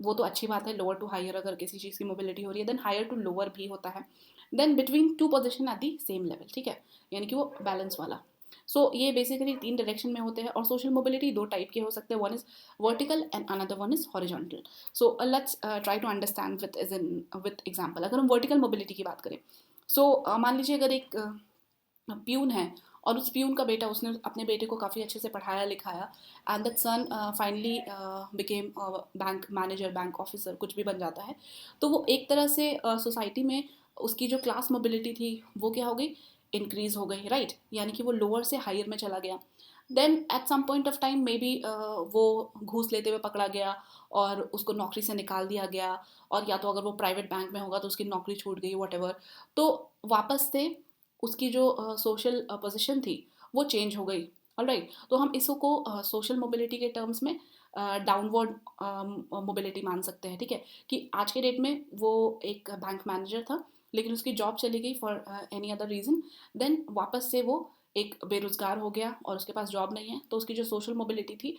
Speaker 1: वो तो अच्छी बात है. लोअर टू हायर अगर किसी चीज़ की मोबिलिटी हो रही है, देन हायर टू लोअर भी होता है. Then between two position at the same level, ठीक है, यानी कि वो बैलेंस वाला. सो ये बेसिकली तीन डायरेक्शन में होते हैं. और सोशल मोबिलिटी दो टाइप के हो सकते हैं. One is vertical and another one is horizontal. So let's try to understand with example. अगर हम वर्टिकल मोबिलिटी की बात करें, सो मान लीजिए अगर एक प्यून है और उस प्यून का बेटा, उसने अपने बेटे को काफ़ी अच्छे से पढ़ाया लिखाया, and that son finally became bank manager, bank officer, कुछ भी बन जाता है. तो वो एक तरह से सोसाइटी में उसकी जो क्लास मोबिलिटी थी वो क्या हो गई, इंक्रीज हो गई, राइट. यानी कि वो लोअर से हायर में चला गया. Then at some point of time maybe वो घूस लेते हुए पकड़ा गया और उसको नौकरी से निकाल दिया गया. और या तो अगर वो प्राइवेट बैंक में होगा तो उसकी नौकरी छूट गई, वट एवर. तो वापस से उसकी जो सोशल पोजीशन थी वो चेंज हो गई. ऑलराइट, तो हम इसको सोशल मोबिलिटी के टर्म्स में डाउनवर्ड मोबिलिटी मान सकते हैं, ठीक है. कि आज के डेट में वो एक बैंक मैनेजर था, लेकिन उसकी जॉब चली गई फॉर एनी अदर रीज़न. देन वापस से वो एक बेरोज़गार हो गया और उसके पास जॉब नहीं है, तो उसकी जो सोशल मोबिलिटी थी,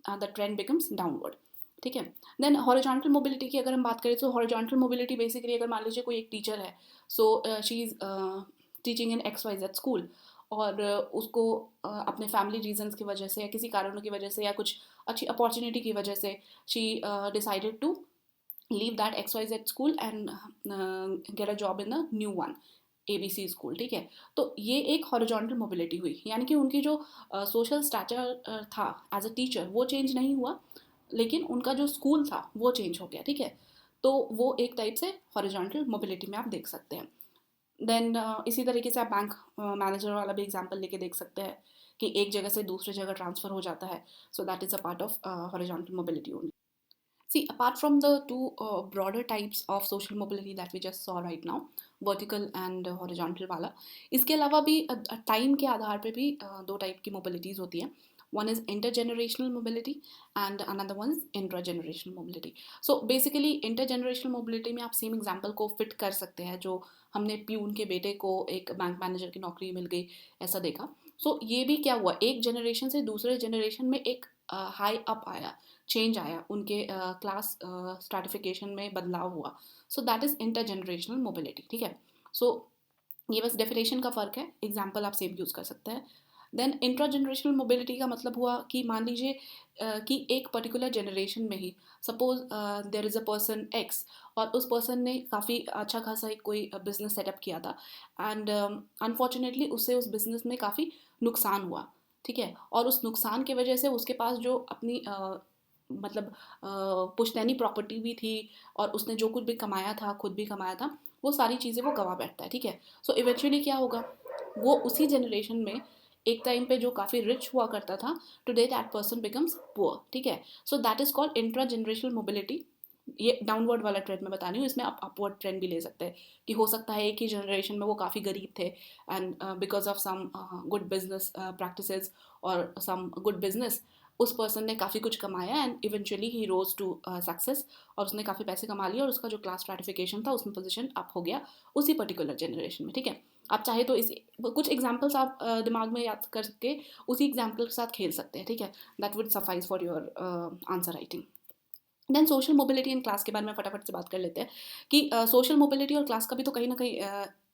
Speaker 1: द ट्रेंड बिकम्स डाउनवर्ड, ठीक है. देन हॉरिजॉन्टल मोबिलिटी की अगर हम बात करें, तो हॉरिजॉन्टल मोबिलिटी बेसिकली अगर मान लीजिए कोई एक टीचर है, so she is teaching in XYZ school, और उसको अपने फैमिली रीजंस की वजह से या किसी कारणों की वजह से या कुछ अच्छी अपॉर्चुनिटी की वजह से she decided to leave that XYZ school and get a job in the new one, ABC school, ठीक है. तो ये एक हॉरिजॉन्टल मोबिलिटी हुई, यानी कि उनकी जो सोशल स्टैचर था एज अ टीचर वो चेंज नहीं हुआ, लेकिन उनका जो स्कूल था वो चेंज हो गया, ठीक है. तो वो एक टाइप से हॉरिजॉन्टल मोबिलिटी में आप देख सकते हैं. देन इसी तरीके से आप बैंक मैनेजर वाला भी एग्जांपल लेके देख सकते हैं कि एक जगह से दूसरी जगह ट्रांसफ़र हो जाता है. So that is a part of horizontal mobility only. See, apart from the two broader types of social mobility that we just saw right now, vertical and horizontal वाला, इसके अलावा भी टाइम के आधार पे भी दो टाइप की मोबिलिटीज़ होती हैं. One is intergenerational mobility and another one is intragenerational mobility. So basically intergenerational mobility में आप सेम एग्जांपल को फिट कर सकते हैं, जो हमने प्यून के बेटे को एक बैंक मैनेजर की नौकरी मिल गई ऐसा देखा. सो ये भी क्या हुआ, एक जनरेशन से दूसरे जनरेशन में एक हाई अप आया, चेंज आया, उनके क्लास स्ट्रैटिफिकेशन में बदलाव हुआ. सो that is inter generational mobility, ठीक है. सो ये बस डेफिनेशन का फ़र्क है, एग्जाम्पल आप सेम यूज़ कर सकते हैं. देन इंट्रा जनरेशनल मोबिलिटी का मतलब हुआ कि मान लीजिए कि एक पर्टिकुलर जनरेशन में ही suppose there is a person X, और उस पर्सन ने काफ़ी अच्छा खासा एक कोई बिजनेस सेटअप किया था, एंड अनफॉर्चुनेटली उससे उस बिज़नेस में काफ़ी नुकसान हुआ, ठीक है. और उस नुकसान की वजह से उसके पास जो अपनी मतलब पुश्तैनी प्रॉपर्टी भी थी और उसने जो कुछ भी कमाया था, खुद भी कमाया था, वो सारी चीज़ें वो गंवा बैठता है, ठीक है. सो इवेंचुअली क्या होगा, वो उसी जनरेशन में एक टाइम पे जो काफ़ी रिच हुआ करता था, today that person becomes poor, ठीक है. So that is called intra generational mobility. ये डाउनवर्ड वाला ट्रेंड मैं बता रही हूँ, इसमें आप अपवर्ड ट्रेंड भी ले सकते हैं कि हो सकता है एक ही जनरेशन में वो काफ़ी गरीब थे, and because of some good business practices और सम गुड बिजनेस, उस पर्सन ने काफ़ी कुछ कमाया and eventually he rose to success, और उसने काफ़ी पैसे कमा लिए और उसका जो क्लास स्ट्रैटिफिकेशन था उसमें पोजीशन अप हो गया उसी पर्टिकुलर जनरेशन में, ठीक है. आप चाहे तो इस कुछ एग्जांपल्स आप दिमाग में याद करके उसी एग्जांपल के साथ खेल सकते हैं, ठीक है. That would suffice for your answer writing. Then social mobility and class के बारे में फटाफट से बात कर लेते हैं कि सोशल मोबिलिटी और क्लास का भी तो कहीं ना कहीं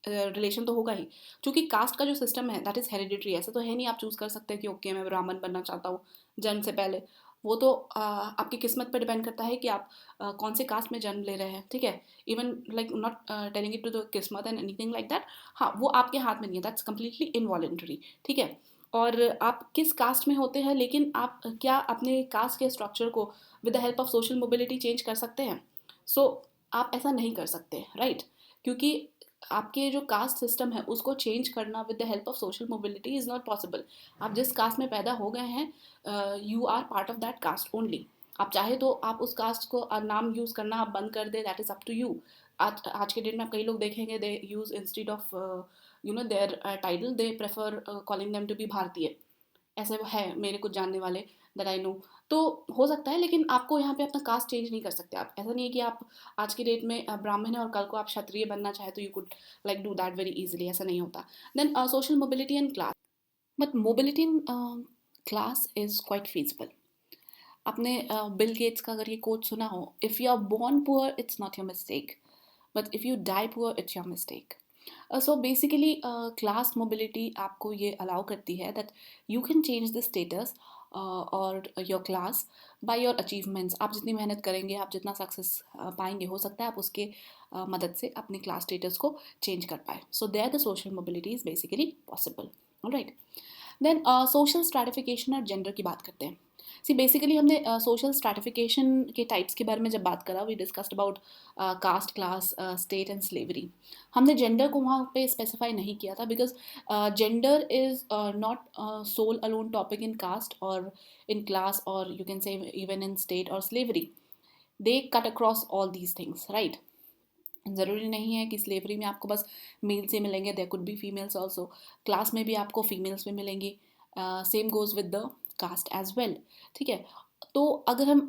Speaker 1: रिलेशन तो होगा ही, क्योंकि कास्ट का जो सिस्टम है दैट इज़ हेरिडिटरी. ऐसा तो है नहीं आप चूज़ कर सकते हैं कि ओके मैं ब्राह्मण बनना चाहता हूँ जन्म से पहले. वो तो आपकी किस्मत पर डिपेंड करता है कि आप कौन से कास्ट में जन्म ले रहे हैं, ठीक है. Even like not telling it to the किस्मत एंड एनीथिंग लाइक दैट. हाँ, वो आपके हाथ में नहीं है, दैट्स कम्प्लीटली इनवॉलेंट्री, ठीक है. और आप किस कास्ट में होते हैं, लेकिन आप क्या अपने कास्ट के स्ट्रक्चर को with the help of social mobility change कर सकते हैं? सो आप ऐसा नहीं कर सकते, राइट. क्योंकि आपके जो कास्ट सिस्टम है उसको चेंज करना with the help of social mobility is not possible. आप जिस कास्ट में पैदा हो गए हैं, you are part of that caste only. आप चाहे तो आप उस कास्ट को नाम यूज़ करना आप बंद कर दे, that is up to you. आज के डेट में आप कई लोग देखेंगे they use instead of their title they prefer calling them to be Bharatiya. ऐसे है मेरे कुछ जानने वाले दैट आई नो, तो हो सकता है, लेकिन आपको यहाँ पे अपना कास्ट चेंज नहीं कर सकते आप। ऐसा नहीं है कि आप आज की डेट में ब्राह्मण है और कल को आप क्षत्रिय बनना चाहे तो you could like do that very easily, ऐसा नहीं होता। Then social mobility and class, but mobility in class is quite feasible। आपने बिल गेट्स का अगर ये कोट सुना हो, if you are born poor it's not your mistake, but if you die poor it's your mistake. So basically class mobility आपको ये allow करती है that you can change the status और your class by your achievements. आप जितनी मेहनत करेंगे, आप जितना सक्सेस पाएंगे, हो सकता है आप उसके मदद से अपने क्लास स्टेटस को चेंज कर पाए। So there the social mobility is basically possible. Alright, then social stratification और जेंडर की बात करते हैं। सी बेसिकली हमने सोशल स्ट्रैटिफिकेशन के टाइप्स के बारे में जब बात करा, we discussed about caste, class, state and slavery. हमने जेंडर को वहाँ पे स्पेसिफाई नहीं किया था because gender is not sole alone topic in caste और इन क्लास और you can say even in state और slavery. They cut across all these things, right. ज़रूरी नहीं है कि स्लेवरी में आपको बस मेल से मिलेंगे, there could be females also. Class में भी आपको फीमेल्स में मिलेंगी, same goes with the caste as well, ठीक है। तो अगर हम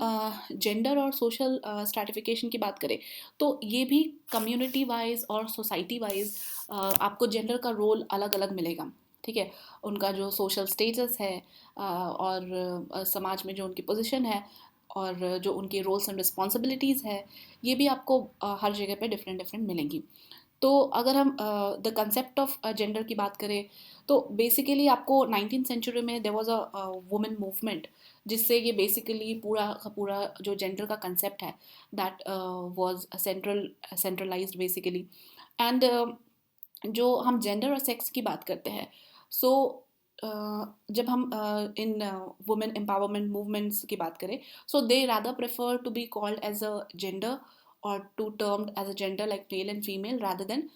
Speaker 1: जेंडर और सोशल स्ट्रैटिफिकेशन की बात करें तो ये भी कम्युनिटी वाइज और सोसाइटी वाइज आपको जेंडर का रोल अलग अलग मिलेगा, ठीक है। उनका जो सोशल स्टेटस है और समाज में जो उनकी पोजीशन है और जो उनकी रोल्स एंड रिस्पॉन्सिबिलिटीज़ है, ये भी आपको हर जगह पे डिफरेंट डिफरेंट मिलेंगी। तो अगर हम द कंसेप्ट ऑफ जेंडर की बात करें तो बेसिकली आपको 19th सेंचुरी में there was a women movement, जिससे ये बेसिकली पूरा का पूरा जो जेंडर का कंसेप्ट है that was centralised basically. And जो हम जेंडर और सेक्स की बात करते हैं, सो जब हम इन वुमेन एम्पावरमेंट मूवमेंट्स की बात करें, so they rather prefer to be called as a gender और to termed as a gender like male and female rather than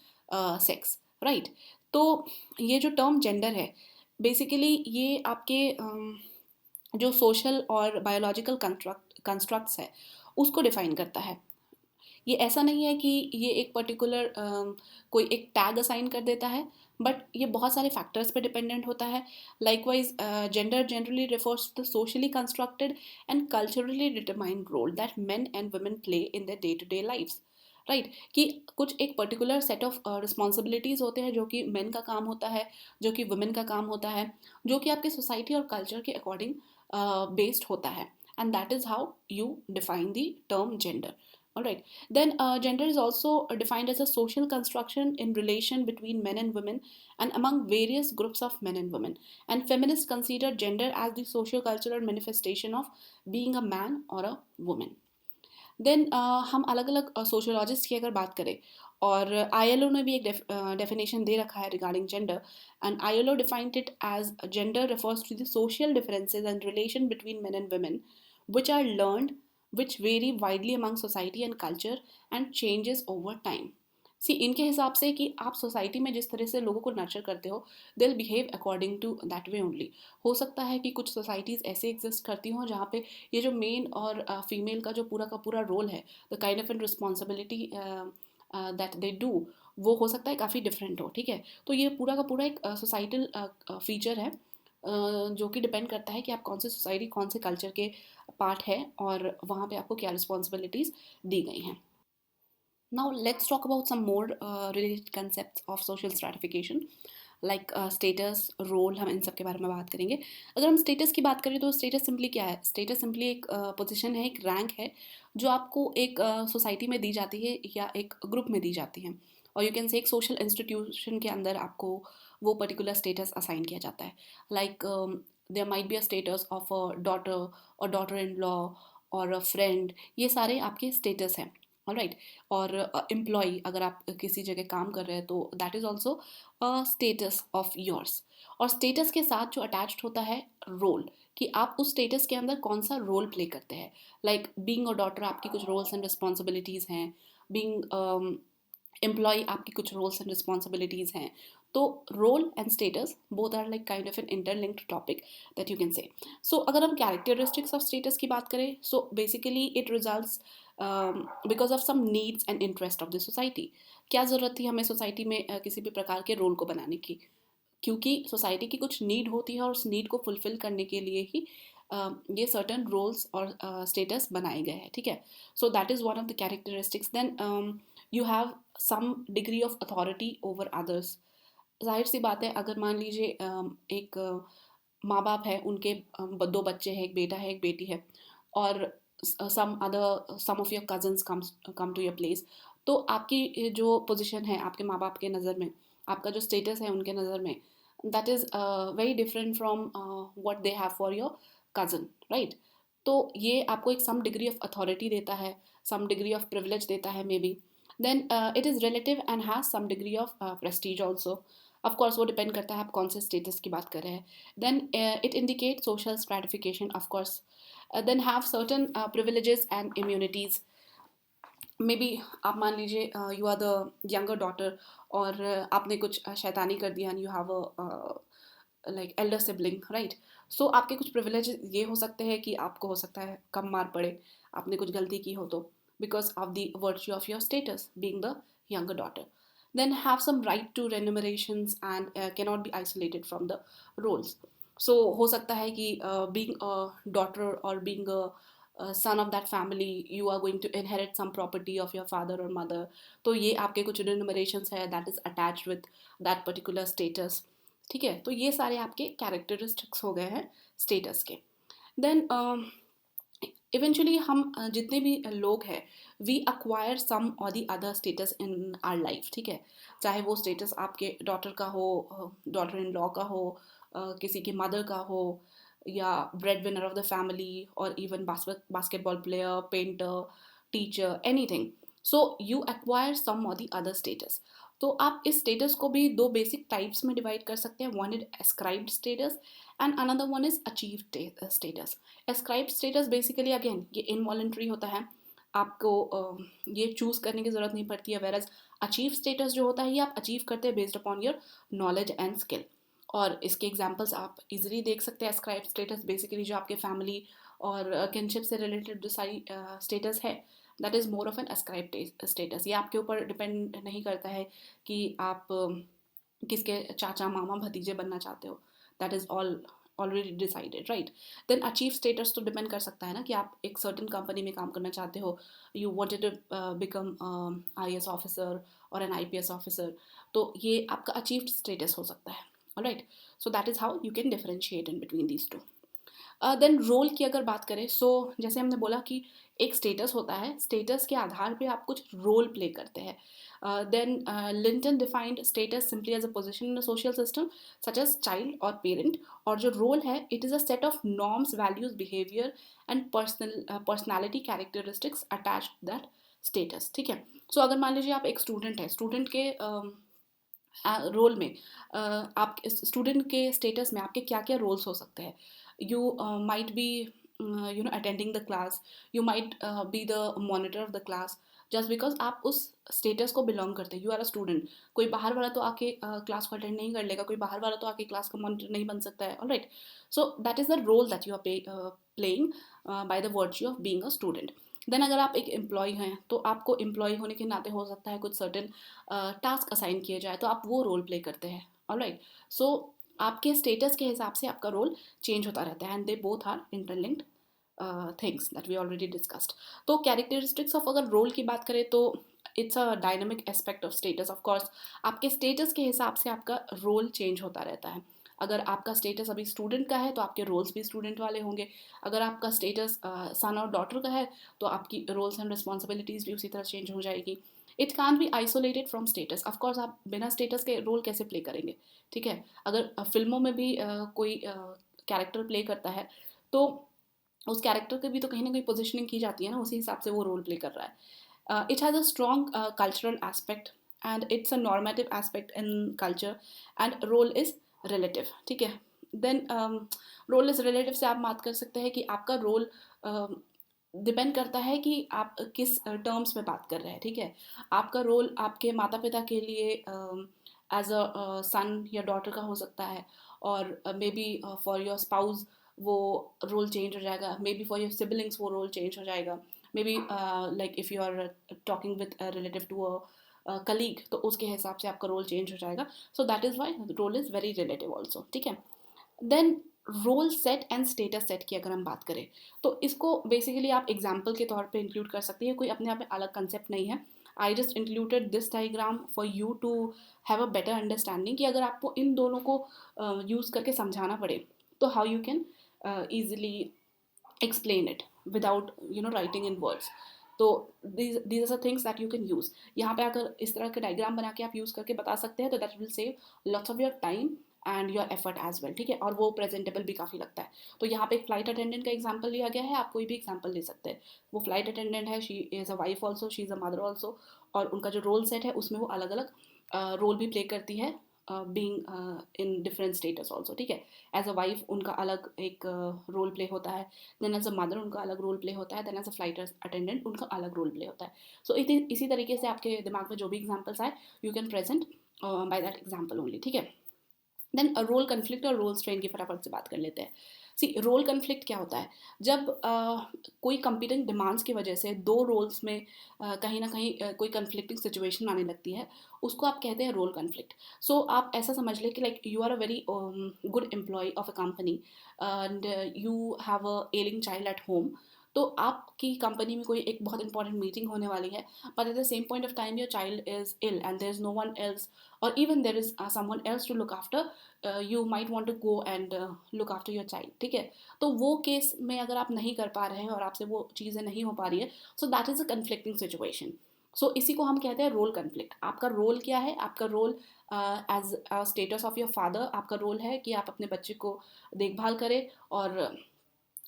Speaker 1: sex, right. तो ये जो टर्म जेंडर है बेसिकली ये आपके जो सोशल और बायोलॉजिकल कंस्ट्रक्ट्स है उसको डिफाइन करता है। ये ऐसा नहीं है कि ये एक पर्टिकुलर कोई एक टैग असाइन कर देता है, बट ये बहुत सारे फैक्टर्स पे डिपेंडेंट होता है। Likewise gender generally refers to the socially constructed and culturally determined role that men and women play in their day to day lifes, right. कि कुछ एक पर्टिकुलर सेट ऑफ रिस्पॉन्सिबिलिटीज़ होते हैं जो कि मेन का काम होता है, जो कि वुमेन का काम होता है, जो कि आपके सोसाइटी और कल्चर के अकॉर्डिंग बेस्ड होता है, and that is how you define the term gender. All right. Then gender is also defined as a social construction in relation between men and women and among various groups of men and women. And feminists consider gender as the socio-cultural manifestation of being a man or a woman. देन हम अलग अलग sociologist की अगर बात करें, और ILO ने भी एक डेफिनेशन दे रखा है regarding gender, and ILO defined it age gender refers to the social differences and relation between men and women which are learned, which vary widely among society and culture and changes over time. सी इनके हिसाब से कि आप society में जिस तरह से लोगों को नर्चर करते हो, they will behave according to that way only. हो सकता है कि कुछ सोसाइटीज़ ऐसे एग्जिस्ट करती हों जहाँ पे ये जो मेन और फीमेल का जो पूरा का पूरा रोल है, the kind of an responsibility that they do, वो हो सकता है काफ़ी डिफरेंट हो, ठीक है। तो ये पूरा का पूरा एक सोसाइटल फीचर है जो कि डिपेंड करता है कि आप कौन से सोसाइटी, कौन से कल्चर के पार्ट है और वहाँ पे आपको क्या रिस्पॉन्सिबिलिटीज़ दी गई हैं। Now let's talk about some more related concepts of social stratification like status, role, हम इन सब के बारे में बात करेंगे। अगर हम स्टेटस की बात करें तो स्टेटस सिंपली क्या है? स्टेटस सिंपली एक पोजीशन है, एक रैंक है जो आपको एक सोसाइटी में दी जाती है या एक ग्रुप में दी जाती है, और यू कैन से एक सोशल इंस्टीट्यूशन के अंदर आपको वो पर्टिकुलर स्टेटस असाइन किया जाता है। Like there might be a status of a daughter और डॉटर इन लॉ और अ फ्रेंड, ये सारे आपके स्टेटस हैं। ऑलराइट, और एम्प्लॉय, अगर आप किसी जगह काम कर रहे हैं तो that is also status of yours. और स्टेटस के साथ जो अटैच्ड होता है रोल, कि आप उस स्टेटस के अंदर कौन सा रोल प्ले करते हैं। लाइक बीइंग अ डॉटर आपकी कुछ रोल्स एंड रिस्पॉन्सिबिलिटीज़ हैं, बीइंग एम्प्लॉय आपकी कुछ रोल्स एंड रिस्पॉन्सिबिलिटीज़ हैं। तो role and status both are like kind of an interlinked topic that you can say. So अगर हम कैरेक्टरिस्टिक्स ऑफ स्टेटस की बात करें, so basically it results because of some needs and interest of the society. क्या ज़रूरत थी हमें society में किसी भी प्रकार के रोल को बनाने की? क्योंकि सोसाइटी की कुछ नीड होती है और उस नीड को फुलफिल करने के लिए ही ये सर्टन रोल्स और स्टेटस बनाए गए हैं, ठीक है. So that is one of the characteristics. Then you have some degree of authority over others. जाहिर सी बात है, अगर मान लीजिए एक माँ बाप है, उनके दो बच्चे हैं, एक बेटा है एक बेटी है, और some of your cousins come to your place, तो आपकी जो पोजीशन है आपके माँ बाप के नज़र में, आपका जो स्टेटस है उनके नज़र में, that is very different from what they have for your cousin, right. तो ये आपको एक सम डिग्री ऑफ अथॉरिटी देता है, सम डिग्री ऑफ प्रिविलेज देता है maybe. Then it is relative and has some degree of prestige also. Of course वो depend करता है आप कौन से स्टेटस की बात कर रहे हैं. Then it indicate social stratification, of course. Then have certain privileges and immunities. Maybe आप मान लीजिए you are the younger daughter, और आपने कुछ शैतानी कर दिया, and you have a like elder sibling, right. So आपके कुछ प्रिविलेज ये हो सकते हैं कि आपको हो सकता है कम मार पड़े, आपने कुछ गलती की हो तो, because of the virtue of your status being the younger daughter. Then have some right to remunerations and cannot be isolated from the roles. So हो सकता है कि being a daughter or being a son of that family, you are going to inherit some property of your father or mother. तो ये आपके कुछ remunerations है that is attached with that particular status. ठीक है, तो ये सारे आपके कैरेक्टरिस्टिक्स हो गए हैं स्टेटस के. देन इवेंचुअली हम जितने भी लोग हैं, वी अक्वायर सम और the other status in our life, ठीक है. चाहे वो स्टेटस आपके डॉटर का हो, डॉटर इन लॉ का हो, किसी की मदर का हो, या breadwinner of the family, और even basketball player, painter, teacher, anything. So you acquire some और दी अदर स्टेटस. तो आप इस स्टेटस को भी दो बेसिक टाइप्स में डिवाइड कर सकते हैं. One is ascribed status and another one is achieved status. Ascribed status basically again ये इनवॉलेंट्री होता है, आपको ये चूज़ करने की ज़रूरत नहीं पड़ती है. वेरएज अचीव स्टेटस जो होता है ये आप अचीव करते हैं based upon your knowledge and skill. और इसके एग्जांपल्स आप इजीली देख सकते हैं. एस्क्राइब्ड स्टेटस बेसिकली जो आपके फैमिली और किनशिप से रिलेटेड जो सारी स्टेटस है, that is more of an ascribed status. ये आपके ऊपर डिपेंड नहीं करता है कि आप किसके चाचा मामा भतीजे बनना चाहते हो. That is already decided, right. Then achieve status तो डिपेंड कर सकता है ना कि आप एक सर्टन कंपनी में काम करना चाहते हो, you wanted to become IAS officer और एन IPS ऑफिसर, तो ये आपका अचीव्ड स्टेटस हो सकता है. Alright, so that is how you can differentiate in between these two. Then role की अगर बात करें, सो जैसे हमने बोला कि एक स्टेटस होता है, स्टेटस के आधार पे आप कुछ रोल प्ले करते हैं. Then Linton defined status simply as a position in a social system such as child और पेरेंट. और जो रोल है, it is a set of norms, values, behaviour and personality characteristics attach to that status, ठीक है. सो अगर मान लीजिए आप एक स्टूडेंट है, स्टूडेंट के रोल में आप स्टूडेंट के स्टेटस में आपके क्या क्या रोल्स हो सकते हैं. you might be attending the class, you might be the monitor of the class, just because आप उस स्टेटस को बिलोंग करते हैं. You are a student. कोई बाहर वाला तो आके क्लास को अटेंड नहीं कर लेगा, कोई बाहर वाला तो आके क्लास का मॉनिटर नहीं बन सकता है. Alright, so that is the role that you are playing by the virtue of being a student. Then अगर आप एक एम्प्लॉय हैं, तो आपको एम्प्लॉय होने के नाते हो सकता है कुछ सर्टेन टास्क असाइन किए जाए, तो आप वो रोल प्ले करते हैं. ऑलराइट, सो आपके स्टेटस के हिसाब से आपका रोल चेंज होता रहता है, and they both are interlinked things that we already discussed. तो कैरेक्टरिस्टिक्स ऑफ अगर रोल की बात करें, तो it's a dynamic aspect of status. Of course आपके स्टेटस के हिसाब से आपका रोल चेंज होता रहता है. अगर आपका स्टेटस अभी स्टूडेंट का है, तो आपके रोल्स भी स्टूडेंट वाले होंगे. अगर आपका स्टेटस सन और डॉटर का है, तो आपकी रोल्स एंड रिस्पॉन्सिबिलिटीज़ भी उसी तरह चेंज हो जाएगी. It can be isolated from status. Of course आप बिना स्टेटस के रोल कैसे प्ले करेंगे, ठीक है. अगर फिल्मों में भी कोई कैरेक्टर प्ले करता है, तो उस कैरेक्टर की भी तो कहीं ना कहीं पोजिशनिंग की जाती है ना, उसी हिसाब से वो रोल प्ले कर रहा है. It has a strong cultural aspect and it's a normative aspect in culture, and role is relative, ठीक है. देन रोल इज़ रिलेटिव से आप बात कर सकते हैं कि आपका रोल डिपेंड करता है कि आप किस टर्म्स में बात कर रहे हैं, ठीक है. आपका रोल आपके माता पिता के लिए एज अ सन या डॉटर का हो सकता है, और may be for your spouse वो रोल चेंज हो जाएगा. Maybe for your siblings वो रोल चेंज हो जाएगा. May be like if you are talking with relative to a colleague, तो उसके हिसाब से आपका रोल चेंज हो जाएगा. So that is why role is very relative also. ठीक है. Then role set and status set की अगर हम बात करें, तो इसको बेसिकली आप एग्जाम्पल के तौर पे इंक्लूड कर सकते हैं. कोई अपने आप में अलग कंसेप्ट नहीं है. I just included this diagram for you to have a better understanding, कि अगर आपको इन दोनों को यूज़ करके समझाना पड़े तो how you can easily explain it without writing in words. तो these are the things that you can use. यहाँ पे अगर इस तरह के डायग्राम बना के आप यूज़ करके बता सकते हैं तो that will save lots of your time and your effort as well. ठीक है. और वो प्रेजेंटेबल भी काफ़ी लगता है. तो यहाँ पे एक फ्लाइट अटेंडेंट का एग्जाम्पल लिया गया है. आप कोई भी एग्जाम्पल ले सकते हैं. वो फ्लाइट अटेंडेंट है, she is a wife also, she is a mother also, और उनका जो रोल सेट है उसमें वो अलग अलग रोल भी प्ले करती है, being in different status also. ठीक है. एज अ वाइफ उनका अलग एक रोल प्ले होता है, देन एज अ मदर उनका अलग रोल प्ले होता है, then as a flight attendant उनका अलग रोल प्ले होता है. सो इसी तरीके से आपके दिमाग में जो भी एग्जाम्पल्स आए you can present by that example only. ठीक है. देन रोल कन्फ्लिक्ट और रोल स्ट्रेन की फटाफट से बात कर लेते हैं. सी रोल कन्फ्लिक्ट क्या होता है? जब कोई कंपीटिंग डिमांड्स की वजह से दो रोल्स में कहीं ना कहीं कोई कन्फ्लिक्टिंग सिचुएशन आने लगती है, उसको आप कहते हैं रोल कन्फ्लिक्ट. सो आप ऐसा समझ लें कि like you are a very good employee of a company and you have a ailing child at home. तो आपकी कंपनी में कोई एक बहुत इंपॉर्टेंट मीटिंग होने वाली है, but at the same point of time your child is ill and there is no one else, or even there is someone else to look after, you might want to go and look after your child. ठीक है. तो वो case में अगर आप नहीं कर पा रहे हैं और आपसे वो चीज़ें नहीं हो पा रही है, so that is a conflicting situation. So इसी को हम कहते हैं रोल कन्फ्लिक्ट. आपका रोल क्या है? आपका role as status of your father, आपका रोल है कि आप अपने बच्चे को देखभाल करें, और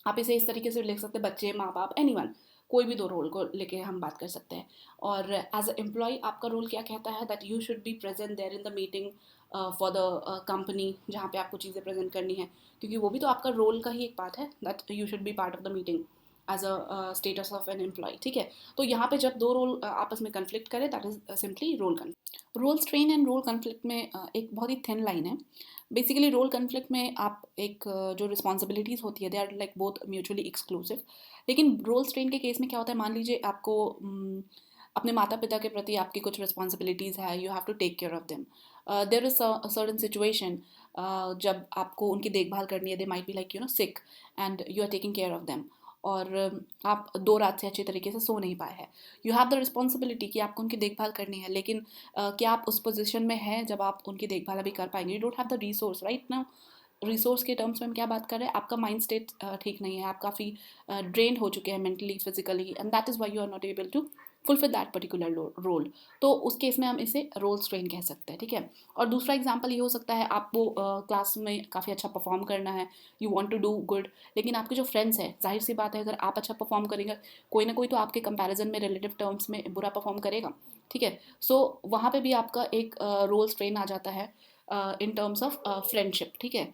Speaker 1: आप इसे इस तरीके से लिख सकते हैं, बच्चे, माँ बाप, एनीवन, कोई भी दो रोल को लेके हम बात कर सकते हैं. और एज अ एम्प्लॉय आपका रोल क्या कहता है? That you should be present there in the meeting for the company, जहाँ पे आपको चीज़ें प्रेजेंट करनी है, क्योंकि वो भी तो आपका रोल का ही एक पार्ट है. That you should be part of the meeting as a status of an employee. ठीक है. तो यहाँ पे जब दो रोल आपस में कन्फ्लिक्ट करें, that is simply role conflict. Role strain and role conflict में एक बहुत ही थिन लाइन है. बेसिकली रोल कन्फ्लिक्ट में आप एक जो रिस्पॉन्सिबिलिटीज़ होती है they are like both mutually exclusive. लेकिन रोल स्ट्रेन के केस में क्या होता है? मान लीजिए आपको अपने माता पिता के प्रति आपकी कुछ रिस्पॉन्सिबिलिटीज़ है, you have to take care of them. There is a certain situation जब आपको उनकी देखभाल करनी है, they might be like sick and you are taking care of them, और आप 2 रात से अच्छे तरीके से सो नहीं पाए हैं. यू हैव द रिस्पॉन्सिबिलिटी कि आपको उनकी देखभाल करनी है, लेकिन क्या आप उस पोजीशन में हैं जब आप उनकी देखभाल अभी कर पाएंगे? You don't have the resource right now. Resource के टर्म्स में हम क्या बात कर रहे हैं? आपका माइंड स्टेट ठीक नहीं है, आप काफ़ी ड्रेन हो चुके हैं mentally, physically, and that is why you are not able to fulfil that particular role. तो उस केस में हम इसे रोल स्ट्रेन कह सकते हैं. ठीक है. और दूसरा एग्जाम्पल ये हो सकता है, आपको क्लास में काफ़ी अच्छा परफॉर्म करना है, you want to do good, लेकिन आपके जो फ्रेंड्स हैं, जाहिर सी बात है अगर आप अच्छा परफॉर्म करेंगे, कोई ना कोई तो आपके कंपैरिजन में रिलेटिव टर्म्स में बुरा परफॉर्म करेगा. ठीक है. सो वहाँ पे भी आपका एक रोल स्ट्रेन आ जाता है इन टर्म्स ऑफ फ्रेंडशिप. ठीक है.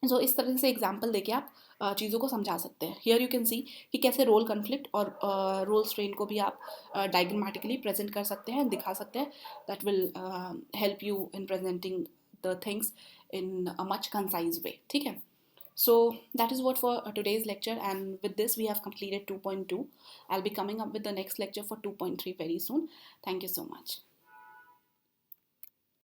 Speaker 1: सो इस तरह से एग्जाम्पल देके आप चीज़ों को समझा सकते हैं. हियर यू कैन सी कि कैसे रोल कन्फ्लिक्ट और रोल स्ट्रेन को भी आप डायग्रामेटिकली प्रेजेंट कर सकते हैं, दिखा सकते हैं. That will help you in presenting the things in a much concise way. ठीक है. So that is what for today's lecture, and with this we have completed 2.2. I'll be coming up with the next lecture for 2.3 very soon. Thank you so much.